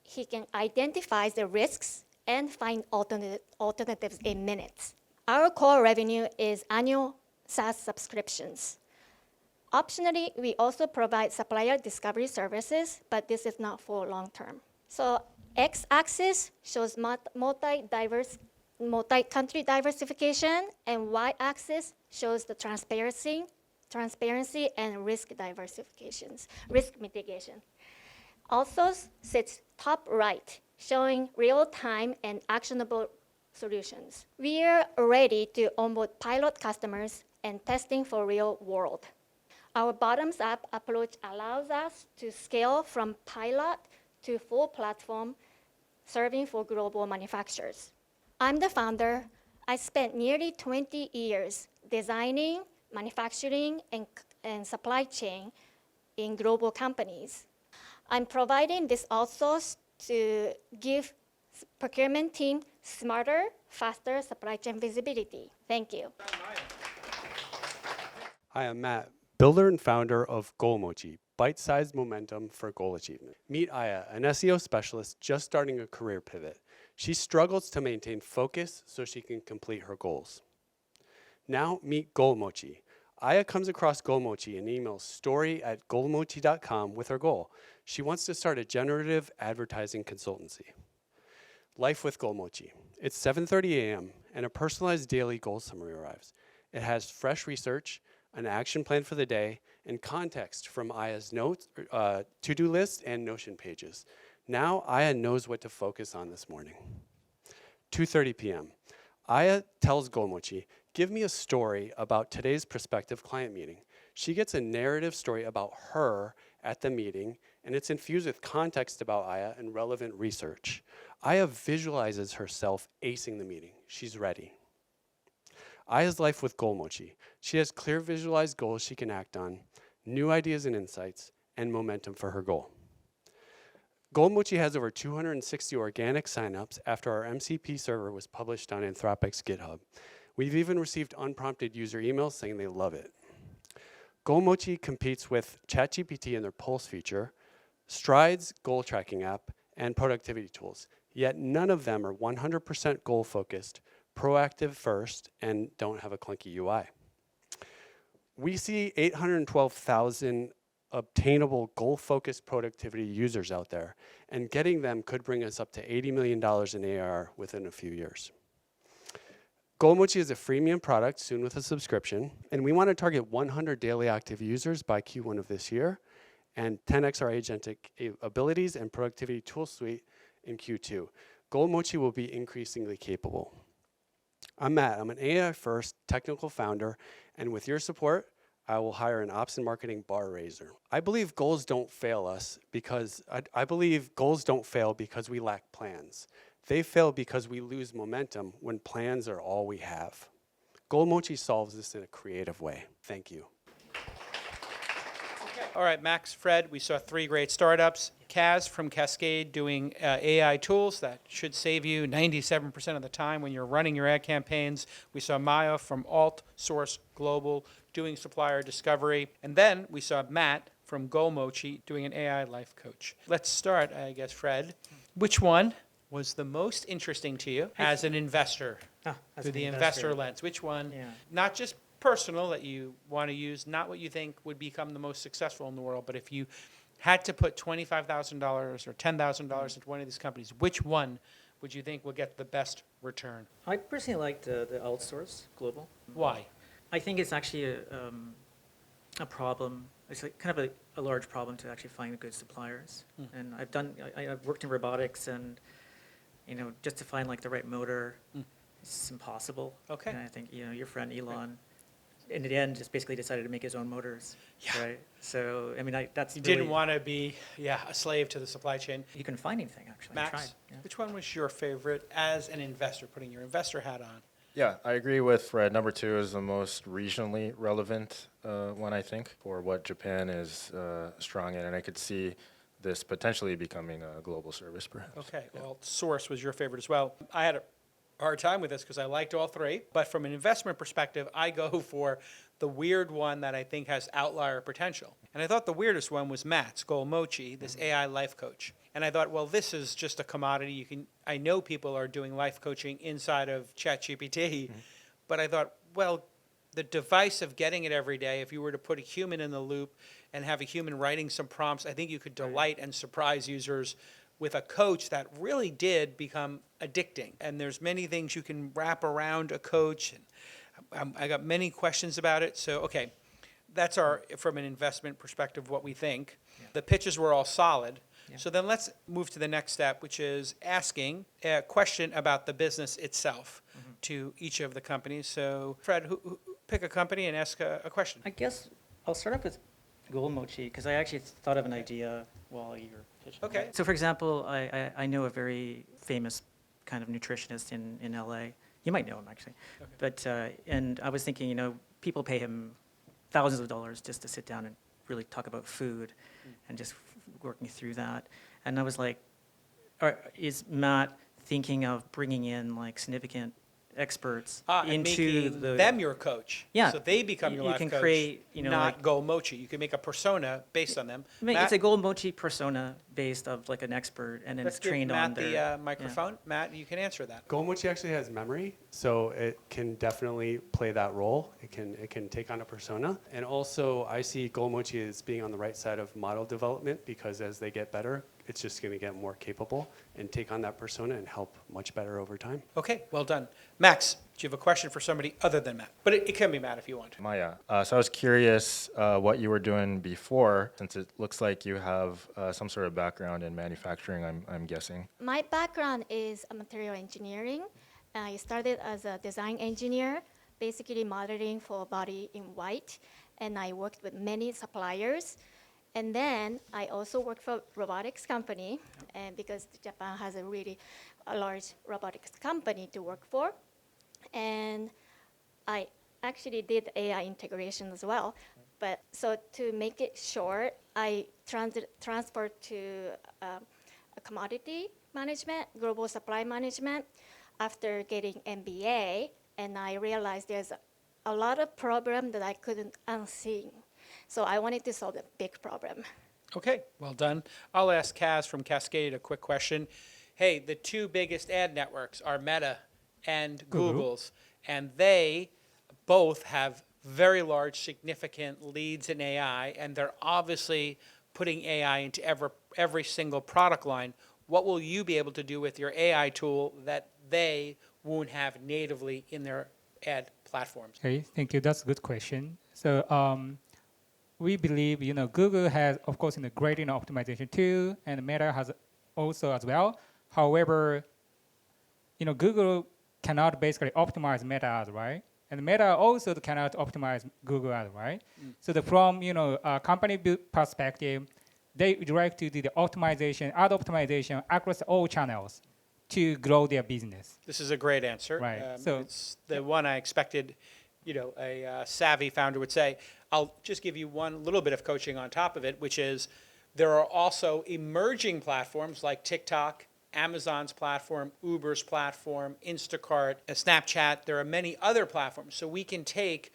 he can identify the risks and find alternatives in minutes. Our core revenue is annual SaaS subscriptions. Optionally, we also provide supplier discovery services, but this is not for long term. So x-axis shows multi-country diversification, and y-axis shows the transparency and risk mitigation. Also sits top right, showing real-time and actionable solutions. We are ready to onboard pilot customers and testing for real world. Our bottoms-up approach allows us to scale from pilot to full platform, serving for global manufacturers. I'm the founder. I spent nearly 20 years designing, manufacturing, and supply chain in global companies. I'm providing this outsource to give procurement team smarter, faster supply chain visibility. Thank you. Hi, I'm Matt, builder and founder of GoalMochi, bite-sized momentum for goal achievement. Meet Aya, an SEO specialist just starting a career pivot. She struggles to maintain focus so she can complete her goals. Now meet GoalMochi. Aya comes across GoalMochi and emails story@goalmochi.com with her goal. She wants to start a generative advertising consultancy. Life with GoalMochi. It's 7:30 a.m. and a personalized daily goal summary arrives. It has fresh research, an action plan for the day, and context from Aya's notes, to-do list, and Notion pages. Now Aya knows what to focus on this morning. 2:30 p.m. Aya tells GoalMochi, give me a story about today's prospective client meeting. She gets a narrative story about her at the meeting, and it's infused with context about Aya and relevant research. Aya visualizes herself acing the meeting. She's ready. Aya's life with GoalMochi. She has clear visualized goals she can act on, new ideas and insights, and momentum for her goal. GoalMochi has over 260 organic signups after our MCP server was published on Anthropic's GitHub. We've even received unprompted user emails saying they love it. GoalMochi competes with ChatGPT in their Pulse feature, Stride's goal tracking app, and productivity tools, yet none of them are 100% goal focused, proactive first, and don't have a clunky UI. We see 812,000 obtainable goal-focused productivity users out there, and getting them could bring us up to $80 million in ARR within a few years. GoalMochi is a freemium product, soon with a subscription, and we want to target 100 daily active users by Q1 of this year, and 10x our agentic abilities and productivity tool suite in Q2. GoalMochi will be increasingly capable. I'm Matt. I'm an AI-first technical founder, and with your support, I will hire an ops and marketing bar raiser. I believe goals don't fail us because I believe goals don't fail because we lack plans. They fail because we lose momentum when plans are all we have. GoalMochi solves this in a creative way. Thank you. All right, Max, Fred, we saw 3 great startups. Kaz from Cascade doing AI tools that should save you 97% of the time when you're running your ad campaigns. We saw Maya from Altsource Global doing supplier discovery. And then we saw Matt from GoalMochi doing an AI life coach. Let's start, I guess, Fred. Which one was the most interesting to you as an investor, through the investor lens? Which one, not just personal that you want to use, not what you think would become the most successful in the world, but if you had to put $25,000 or $10,000 into one of these companies, which one would you think will get the best return? I personally like the Altsource Global. Why? I think it's actually a problem. It's like kind of a large problem to actually find good suppliers. And I've worked in robotics, and just to find like the right motor, it's impossible. Okay. And I think your friend Elon, in the end, just basically decided to make his own motors. Yeah. Right. So I mean, that's You really, didn't want to be, a slave to the supply chain. You couldn't find anything actually. I Max, tried, yeah. which one was your favorite as an investor, putting your investor hat on? Yeah, I agree with Fred. Number 2 is the most regionally relevant one, I think, for what Japan is strong in. And I could see this potentially becoming a global service, perhaps. Okay, well, Source was your favorite as well. I had a hard time with this because I liked all 3, but from an investment perspective, I go for the weird one that I think has outlier potential. And I thought the weirdest one was Matt's GoalMochi, this AI life coach. And I thought, well, this is just a commodity. I know people are doing life coaching inside of ChatGPT, but I thought, well, the device of getting it every day, if you were to put a human in the loop and have a human writing some prompts, I think you could delight and surprise users with a coach that really did become addicting. And there's many things you can wrap around a coach. And I got many questions about it. So, okay, that's from an investment perspective, what we think. Yeah. The pitches were all solid. Yeah. So then let's move to the next step, which is asking a question about the business itself to each of the companies. So, Fred, who pick a company and ask a question. I guess I'll start off with GoalMochi because I actually thought of an idea while you were pitching. Okay. So, for example, I know a very famous kind of nutritionist in LA. You might know him actually, but and I was thinking, people pay him thousands of dollars just to sit down and really talk about food, and just working through that. And I was like, is Matt thinking of bringing in like significant experts and into making them your coach? Yeah. So they become your You life can coach, create, not GoalMochi. You can make a persona based on them. I mean, Matt, it's a GoalMochi persona based of like an expert, and then let's it's trained give on Matt their the microphone. Matt, you can answer that. GoalMochi actually has memory, so it can definitely play that role. It can take on a persona. And also, I see GoalMochi as being on the right side of model development, because as they get better, it's just going to get more capable and take on that persona and help much better over time. Okay, well done. Max, do you have a question for somebody other than Matt? But it can be Matt if you want. Maya, so I was curious what you were doing before, since it looks like you have some sort of background in manufacturing, I'm guessing. My background is material engineering. I started as a design engineer, basically modeling for body in white, and I worked with many suppliers. And then I also worked for a robotics company, and because Japan has a really large robotics company to work for. And I actually did AI integration as well. But so to make it short, I transferred to a commodity management, global supply management, after getting MBA, and I realized there's a lot of problem that I couldn't unsee. So I wanted to solve a big problem. Okay, well done. I'll ask Kaz from Cascade a quick question. Hey, the 2 biggest ad networks are Meta and Google's, and they both have very large, significant leads in AI, and they're obviously putting AI into every single product line. What will you be able to do with your AI tool that they won't have natively in their ad platforms? Okay, thank you. That's a good question. So we believe, Google has, of course, great optimization tool, and Meta has also as well. However, Google cannot basically optimize Meta ads, right? And Meta also cannot optimize Google ads, right? So from a company perspective, they would like to do the optimization, ad optimization across all channels to grow their business. This is a great answer. Right. It's the one I expected, a savvy founder would say. I'll just give you one little bit of coaching on top of it, which is there are also emerging platforms like TikTok, Amazon's platform, Uber's platform, Instacart, Snapchat. There are many other platforms. So we can take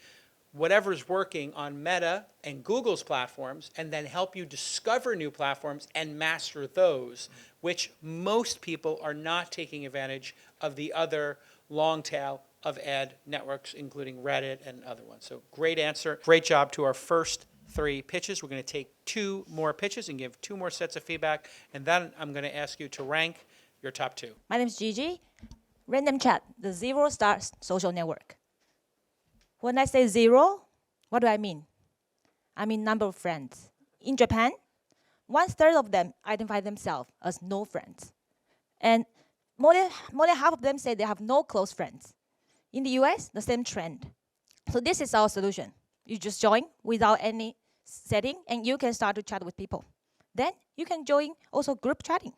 whatever's working on Meta and Google's platforms and then help you discover new platforms and master those, which most people are not taking advantage of the other long tail of ad networks, including Reddit and other ones. So great answer. Great job to our first 3 pitches. We're going to take 2 more pitches and give 2 more sets of feedback. And then I'm going to ask you to rank your top 2. My name is Gigi. RandomChat, the 0-star social network. When I say 0, what do I mean? I mean number of friends. In Japan, 1/3 of them identify themselves as no friends. And more than half of them say they have no close friends. In the US, the same trend. So this is our solution. You just join without any setting, and you can start to chat with people. Then you can join also group chatting.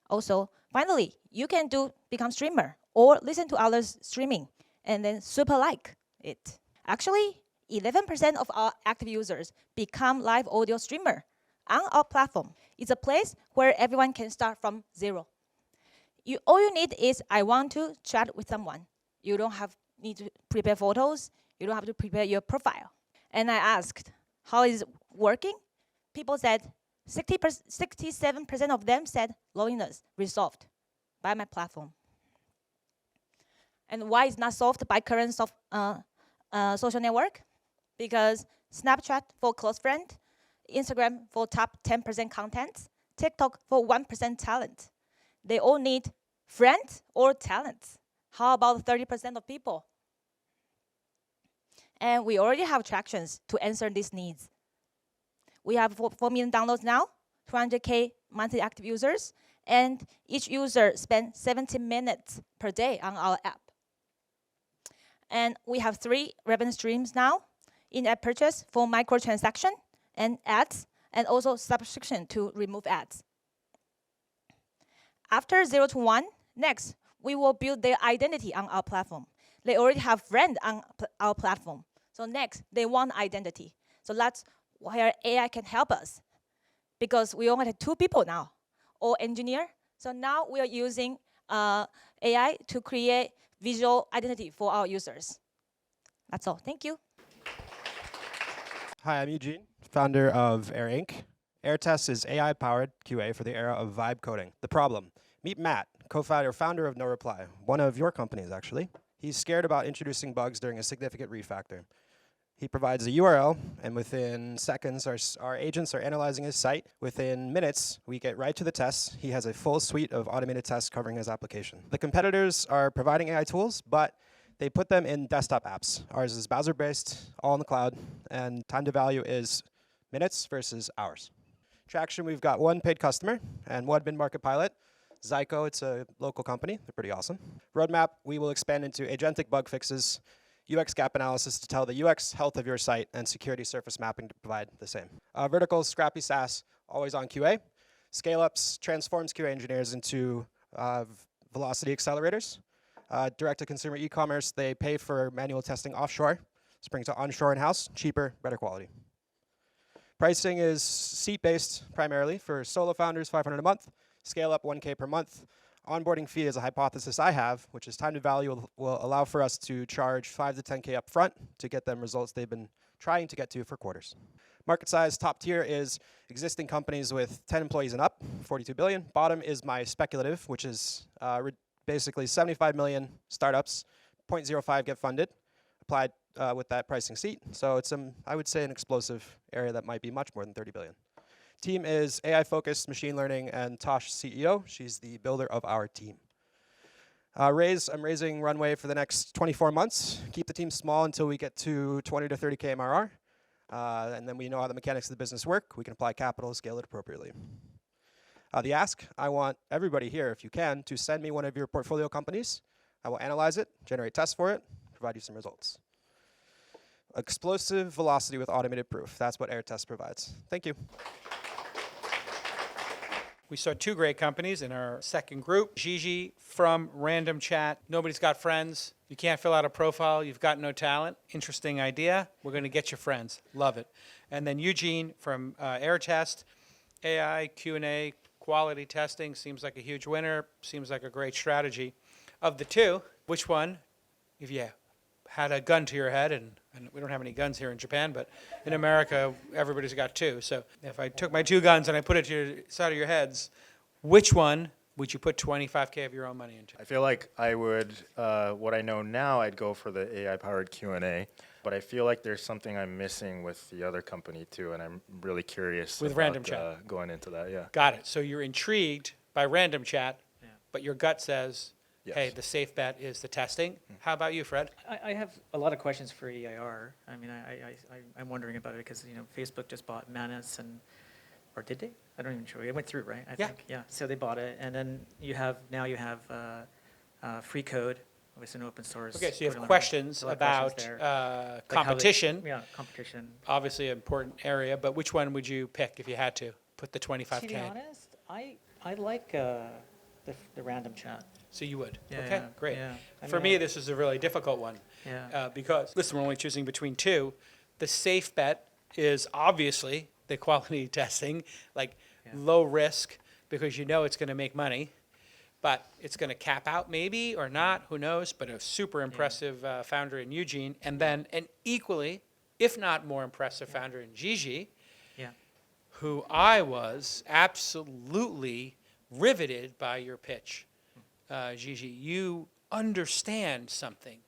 Also, finally, you can become streamer or listen to others streaming and then super like it. Actually, 11% of our active users become live audio streamer on our platform. It's a place where everyone can start from 0. All you need is, I want to chat with someone. You don't need to prepare photos. You don't have to prepare your profile. And I asked, how is it working? People said, 67% of them said loneliness resolved by my platform. And why is not solved by current social network? Because Snapchat for close friend, Instagram for top 10% content, TikTok for 1% talent. They all need friends or talents. How about 30% of people? And we already have tractions to answer these needs. We have 4 million downloads now, 200K monthly active users, and each user spends 70 minutes per day on our app. And we have 3 revenue streams now: in-app purchase for microtransaction and ads, and also subscription to remove ads. After 0 to 1, next, we will build their identity on our platform. They already have friends on our platform. So next, they want identity. So that's where AI can help us, because we only have 2 people now, or engineer. So now we are using AI to create visual identity for our users. That's all. Thank you. Hi, I'm Eugene, founder of Air Inc. AirTest is AI-powered QA for the era of vibe coding. The problem: meet Matt, founder of No Reply, one of your companies, actually. He's scared about introducing bugs during a significant refactor. He provides a URL, and within seconds, our agents are analyzing his site. Within minutes, we get right to the tests. He has a full suite of automated tests covering his application. The competitors are providing AI tools, but they put them in desktop apps. Ours is browser-based, all in the cloud, and time to value is minutes versus hours. Traction, we've got 1 paid customer and 1 mid-market pilot. Zyko, it's a local company. They're pretty awesome. Roadmap, we will expand into agentic bug fixes, UX gap analysis to tell the UX health of your site, and security surface mapping to provide the same. Verticals, scrappy SaaS, always on QA. Scale-ups transforms QA engineers into velocity accelerators. Direct-to-consumer e-commerce, they pay for manual testing offshore. This brings it onshore in-house, cheaper, better quality. Pricing is seat-based primarily for solo founders, $500 a month. Scale-up, $1K per month. Onboarding fee is a hypothesis I have, which is time to value will allow for us to charge 5 to 10K up front to get them results they've been trying to get to for quarters. Market size, top tier is existing companies with 10 employees and up, 42 billion. Bottom is my speculative, which is basically 75 million startups, 0.05 get funded. Applied with that pricing seat. So it's, I would say, an explosive area that might be much more than 30 billion. Team is AI-focused machine learning, and Tosh, CEO. She's the builder of our team. I'm raising runway for the next 24 months. Keep the team small until we get to 20 to 30K MRR. And then we know how the mechanics of the business work. We can apply capital, scale it appropriately. The ask, I want everybody here, if you can, to send me one of your portfolio companies. I will analyze it, generate tests for it, provide you some results. Explosive velocity with automated proof. That's what Airtest provides. Thank you. We saw two great companies in our second group. Gigi from RandomChat. Nobody's got friends. You can't fill out a profile. You've got no talent. Interesting idea. We're going to get you friends. Love it. And then Eugene from Airtest. AI, Q&A, quality testing. Seems like a huge winner. Seems like a great strategy. Of the two, which one, if you had a gun to your head, and we don't have any guns here in Japan, but in America, everybody's got two. So if I took my two guns and I put it to your side of your heads, which one would you put 25K of your own money into? I feel like I would, what I know now, I'd go for the AI-powered Q&A, but I feel like there's something I'm missing with the other company too, and I'm really curious With about RandomChat. Going into that, yeah. Got it. So you're intrigued by RandomChat, but your gut says, Yes. hey, the safe bet is the testing. How about you, Fred? I have a lot of questions for EIR. I mean, I'm wondering about it because, you know, Facebook just bought Manus or did they? I don't even know. It went through, right? I think. Yeah. So they bought it. And then you have free code. It's an open source. Okay, so you have code questions learning. about Like how they- competition. Competition. Obviously an important area, but which one would you pick if you had to put the 25K? To be honest, I like the RandomChat. So you would? Yeah, Okay, yeah, great. yeah. I For mean, me, this is a really difficult one. Yeah. Because, listen, we're only choosing between two. The safe bet is obviously the quality testing, like low risk, because you know it's going to make money, but it's going to cap out maybe or not, who knows, but a super impressive founder in Eugene, and then an equally, if not more impressive founder in Gigi, who I was absolutely riveted by your pitch. Gigi, you understand something.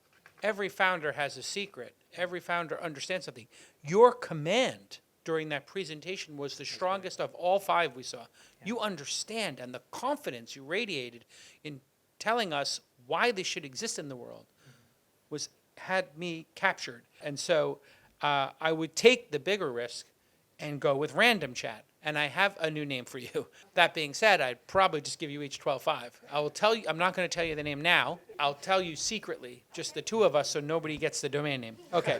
Every founder has a secret. Every founder understands something. Your command during that presentation was the strongest of all five we saw. You understand, and the confidence you radiated in telling us why this should exist in the world had me captured. And so I would take the bigger risk and go with RandomChat. And I have a new name for you. That being said, I'd probably just give you each 12.5. I will tell you, I'm not going to tell you the name now. I'll tell you secretly, just the two of us, so nobody gets the domain name. Okay.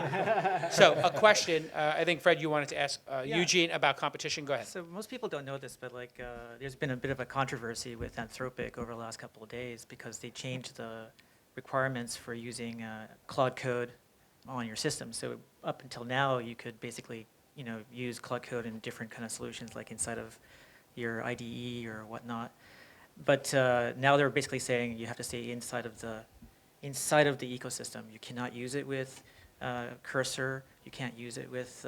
So a question, I think, Fred, you wanted to ask Eugene about competition. Go ahead. So most people don't know this, but like there's been a bit of a controversy with Anthropic over the last couple of days because they changed the requirements for using Cloud Code on your system. So up until now, you could basically use Cloud Code in different kind of solutions, like inside of your IDE or whatnot. But now they're basically saying you have to stay inside of the ecosystem. You cannot use it with Cursor. You can't use it with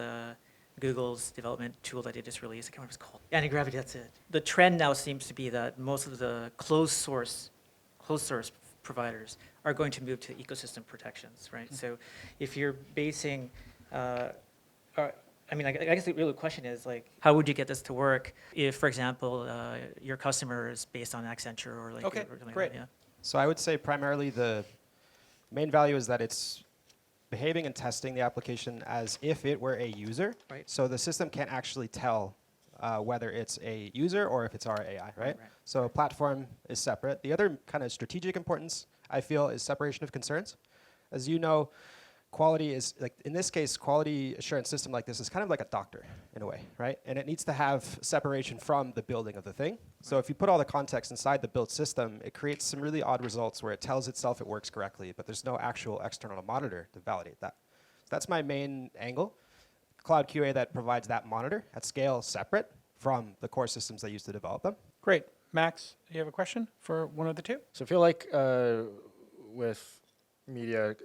Google's development tool that they just released. I can't remember what it's called. Anti-gravity, that's it. The trend now seems to be that most of the closed source providers are going to move to ecosystem protections, right? So if you're basing I guess the real question is, like, how would you get this to work if, for example, your customer is based on Accenture or like Okay, or something great. like that? So I would say primarily the main value is that it's behaving and testing the application as if it were a user. Right. So the system can't actually tell whether it's a user or if it's our AI, right? So a platform is separate. The other kind of strategic importance, I feel, is separation of concerns. As you know, quality is, like in this case, quality assurance system like this is kind of like a doctor in a way, right? And it needs to have separation from the building of the thing. So if you put all the context inside the built system, it creates some really odd results where it tells itself it works correctly, but there's no actual external monitor to validate that. So that's my main angle. Cloud QA that provides that monitor at scale separate from the core systems that used to develop them. Great. Max, do you have a question for one of the two? So I feel like with media,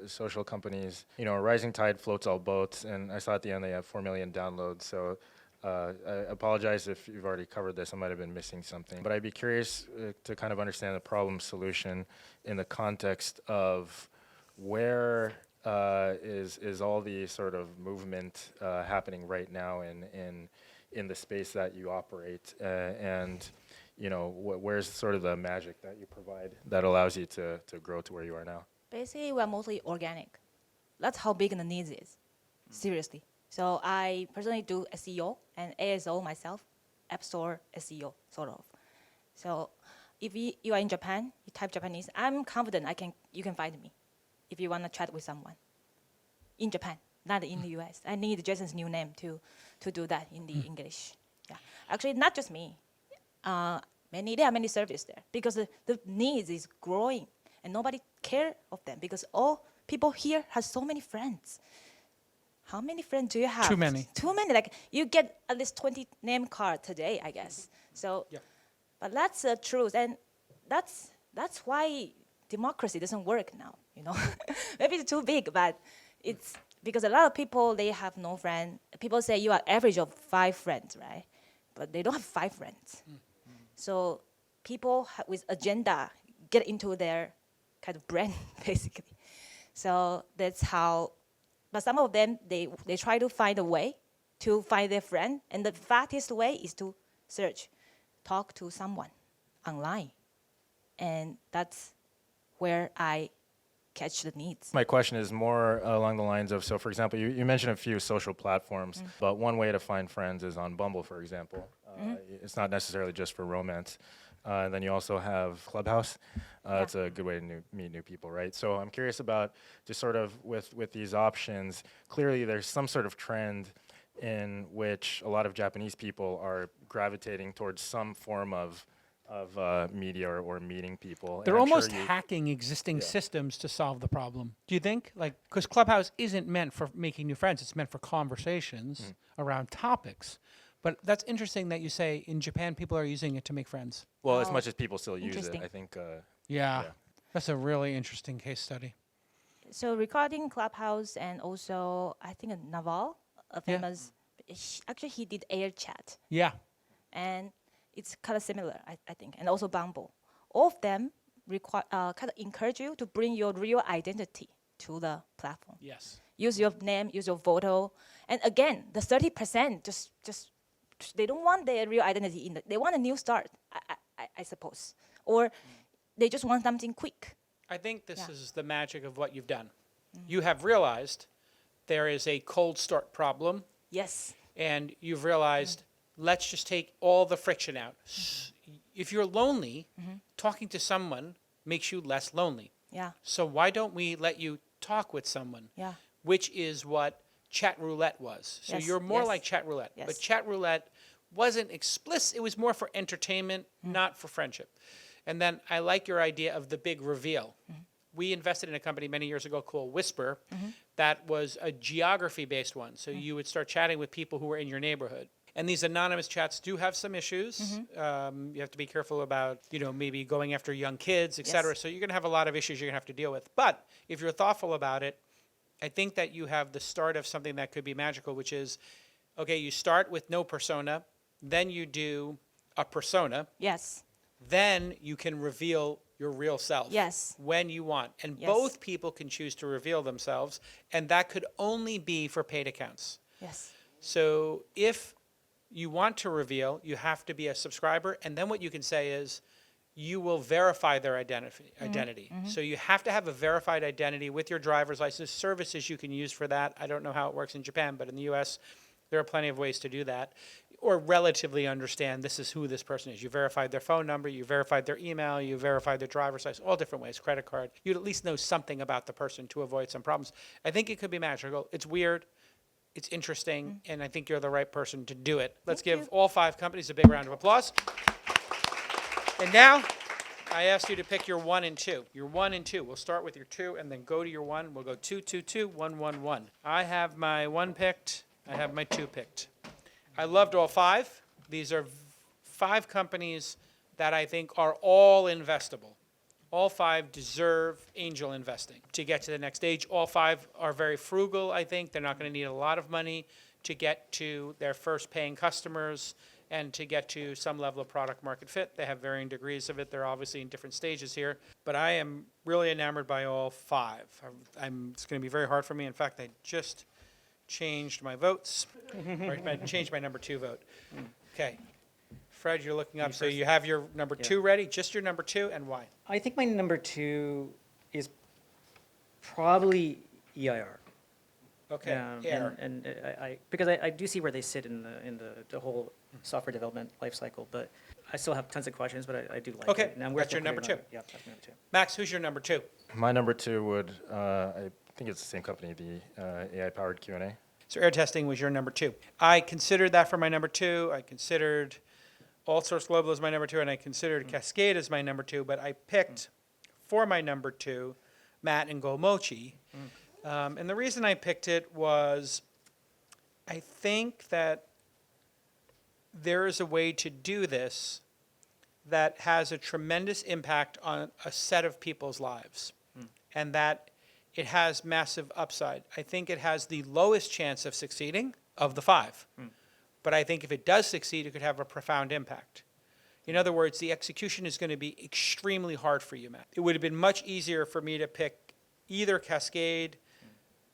social companies, a rising tide floats all boats, and I saw at the end they have 4 million downloads, so I apologize if you've already covered this, I might have been missing something, but I'd be curious to kind of understand the problem solution in the context of where is all the sort of movement happening right now in the space that you operate, and where's sort of the magic that you provide that allows you to grow to where you are now? Basically, we're mostly organic. That's how big the needs is, seriously. So I personally do SEO and ASO myself, App Store SEO, sort of. So if you are in Japan, you type Japanese, I'm confident you can find me if you want to chat with someone in Japan, not in the US. I need Jason's new name to do that in the English. Yeah, actually, not just me. There are many services there because the needs is growing and nobody care of them because all people here have so many friends. How many friends do you have? Too many. Too many. Like you get at least 20 name cards today, I guess. So, Yeah. but that's the truth, and that's why democracy doesn't work now. Maybe it's too big, but it's because a lot of people they have no friend. People say you are average of 5 friends, right? But they don't have 5 friends. So people with agenda get into their kind of brand basically. So that's how. But some of them, they try to find a way to find their friend. And the fastest way is to search, talk to someone online. And that's where I catch the needs. My question is more along the lines of, so for example, you mentioned a few social platforms, but one way to find friends is on Bumble, for example. It's not necessarily just for romance. And then you also have Clubhouse. It's a good way to meet new people, right? So I'm curious about just sort of with these options, clearly there's some sort of trend in which a lot of Japanese people are gravitating towards some form of media or meeting people. They're And I'm sure almost hacking existing systems to solve the problem. Do you think? Because Clubhouse isn't meant for making new friends. It's meant for conversations around topics. But that's interesting that you say in Japan people are using it to make friends. Well, as much as people still use it, Interesting. I think. Yeah. That's a really interesting case study. So regarding Clubhouse and also, I think Naval, a famous, actually he did Air Chat. Yeah. And it's kind of similar, I think. And also Bumble. All of them kind of encourage you to bring your real identity to the platform. Yes. Use your name, use your photo. And again, the 30% just they don't want their real identity they want a new start, I suppose. Or they just want something quick. I think this is the magic of what you've done. You have realized there is a cold start problem, Yes. and you've realized let's just take all the friction out. If you're lonely, talking to someone makes you less lonely. Yeah. So why don't we let you talk with someone? Yeah. Which is what chat roulette was. So Yes, you're more yes. like chat roulette. Yes. But chat roulette wasn't explicit. It was more for entertainment, not for friendship. And then I like your idea of the big reveal. We invested in a company many years ago called Whisper that was a geography-based one. So you would start chatting with people who were in your neighborhood. And these anonymous chats do have some issues. You have to be careful about, maybe going after young kids, et cetera. Yes. So you're going to have a lot of issues you're going to have to deal with. But if you're thoughtful about it, I think that you have the start of something that could be magical, which is, okay, you start with no persona, then you do a persona, Yes. then you can reveal your real self Yes. when you want. And Yes. both people can choose to reveal themselves, and that could only be for paid accounts. Yes. So if you want to reveal, you have to be a subscriber, and then what you can say is, you will verify their identity. So you have to have a verified identity with your driver's license. Services you can use for that. I don't know how it works in Japan, but in the US, there are plenty of ways to do that. Or relatively understand this is who this person is. You verified their phone number, you verified their email, you verified their driver's license, all different ways, credit card. You'd at least know something about the person to avoid some problems. I think it could be magical. It's weird. It's interesting, and I think you're the right person to do it. Let's give all 5 companies a big round of applause. And now, I ask you to pick your 1 and 2. Your 1 and 2. We'll start with your 2 and then go to your 1. We'll go 2, 2, 2, 1, 1, 1. I have my 1 picked. I have my 2 picked. I loved all 5. These are 5 companies that I think are all investable. All 5 deserve angel investing to get to the next stage. All 5 are very frugal, I think. They're not going to need a lot of money to get to their first paying customers. and to get to some level of product market fit. They have varying degrees of it. They're obviously in different stages here, but I am really enamored by all 5. It's going to be very hard for me. In fact, I just changed my votes, or I changed my number 2 vote. Okay. Fred, you're looking up, so you have your number 2 ready, just your number 2, and why? I think my number 2 is probably EIR. Okay, air. And because I do see where they sit in the whole software development life cycle, but I still have tons of questions, but I do like Okay, it. And I'm that's working your on number putting it 2. on. Yeah, that's my number 2. Max, who's your number 2? My number 2 would, I think it's the same company, the AI-powered Q&A. So air testing was your number 2. I considered that for my number 2. I considered Altsource Global as my number 2, and I considered Cascade as my number 2, but I picked for my number 2, Matt and GoalMochi. And the reason I picked it was I think that there is a way to do this that has a tremendous impact on a set of people's lives, and that it has massive upside. I think it has the lowest chance of succeeding of the 5. But I think if it does succeed, it could have a profound impact. In other words, the execution is going to be extremely hard for you, Matt. It would have been much easier for me to pick either Cascade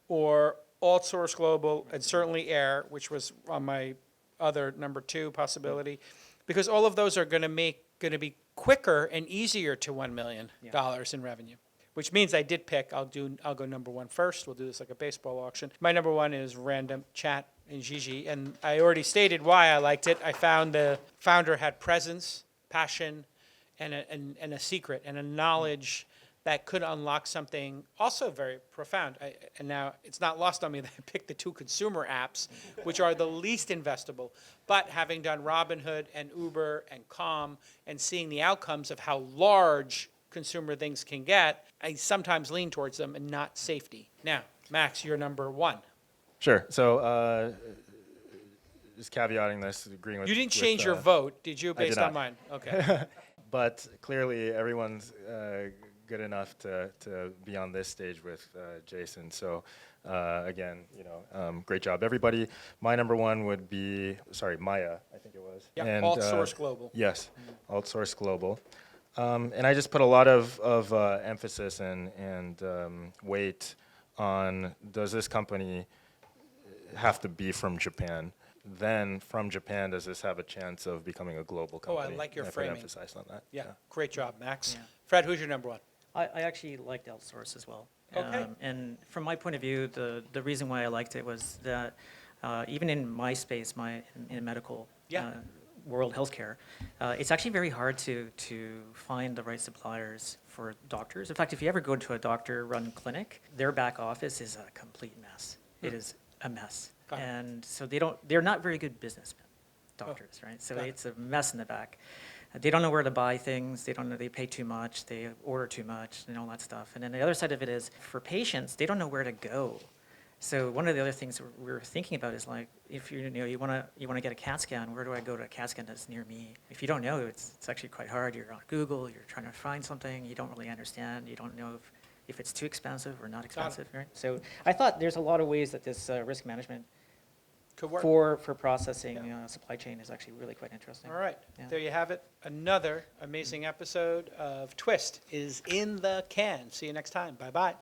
or Altsource Global, and certainly Air, which was on my other number 2 possibility, because all of those are going to be quicker and easier to $1 million in revenue. Which means I did pick, I'll go number 1 first. We'll do this like a baseball auction. My number 1 is RandomChat and Gigi, and I already stated why I liked it. I found the founder had presence, passion, and a secret, and a knowledge that could unlock something also very profound. And now it's not lost on me that I picked the 2 consumer apps, which are the least investable. But having done Robinhood and Uber and Calm and seeing the outcomes of how large consumer things can get, I sometimes lean towards them and not safety. Now, Max, you're number 1. Sure. So just caveating this, agreeing with You didn't change your vote, did you, based on not. mine? Okay. But clearly, everyone's good enough to be on this stage with Jason. So again, great job, everybody. My number 1 would be, Maya, I think it was. Yeah, and, Altsource Global. Yes, Altsource Global. And I just put a lot of emphasis and weight on, does this company have to be from Japan? Then from Japan, does this have a chance of becoming a global company? I like your And I put framing. emphasis on that. Yeah, great job, Max. Yeah. Fred, who's your number 1? I actually liked Altsource as well. Okay. And from my point of view, the reason why I liked it was that even in my space, in medical world, healthcare, it's actually very hard to find the right suppliers for doctors. In fact, if you ever go to a doctor-run clinic, their back office is a complete mess. It is a mess. Got it. And so they're not very good businessmen, doctors, right? So got it. it's a mess in the back. They don't know where to buy things. They don't know, they pay too much. They order too much and all that stuff. And then the other side of it is for patients, they don't know where to go. So one of the other things we're thinking about is like, if you want to get a CAT scan, where do I go to a CAT scan that's near me? If you don't know, it's actually quite hard. You're on Google, you're trying to find something, you don't really understand, you don't know if it's too expensive or not expensive, right? So I thought there's a lot of ways that this risk management Could work. for processing supply chain is actually really quite interesting. All right, Yeah. there you have it. Another amazing episode of Twist is in the can. See you next time. Bye-bye.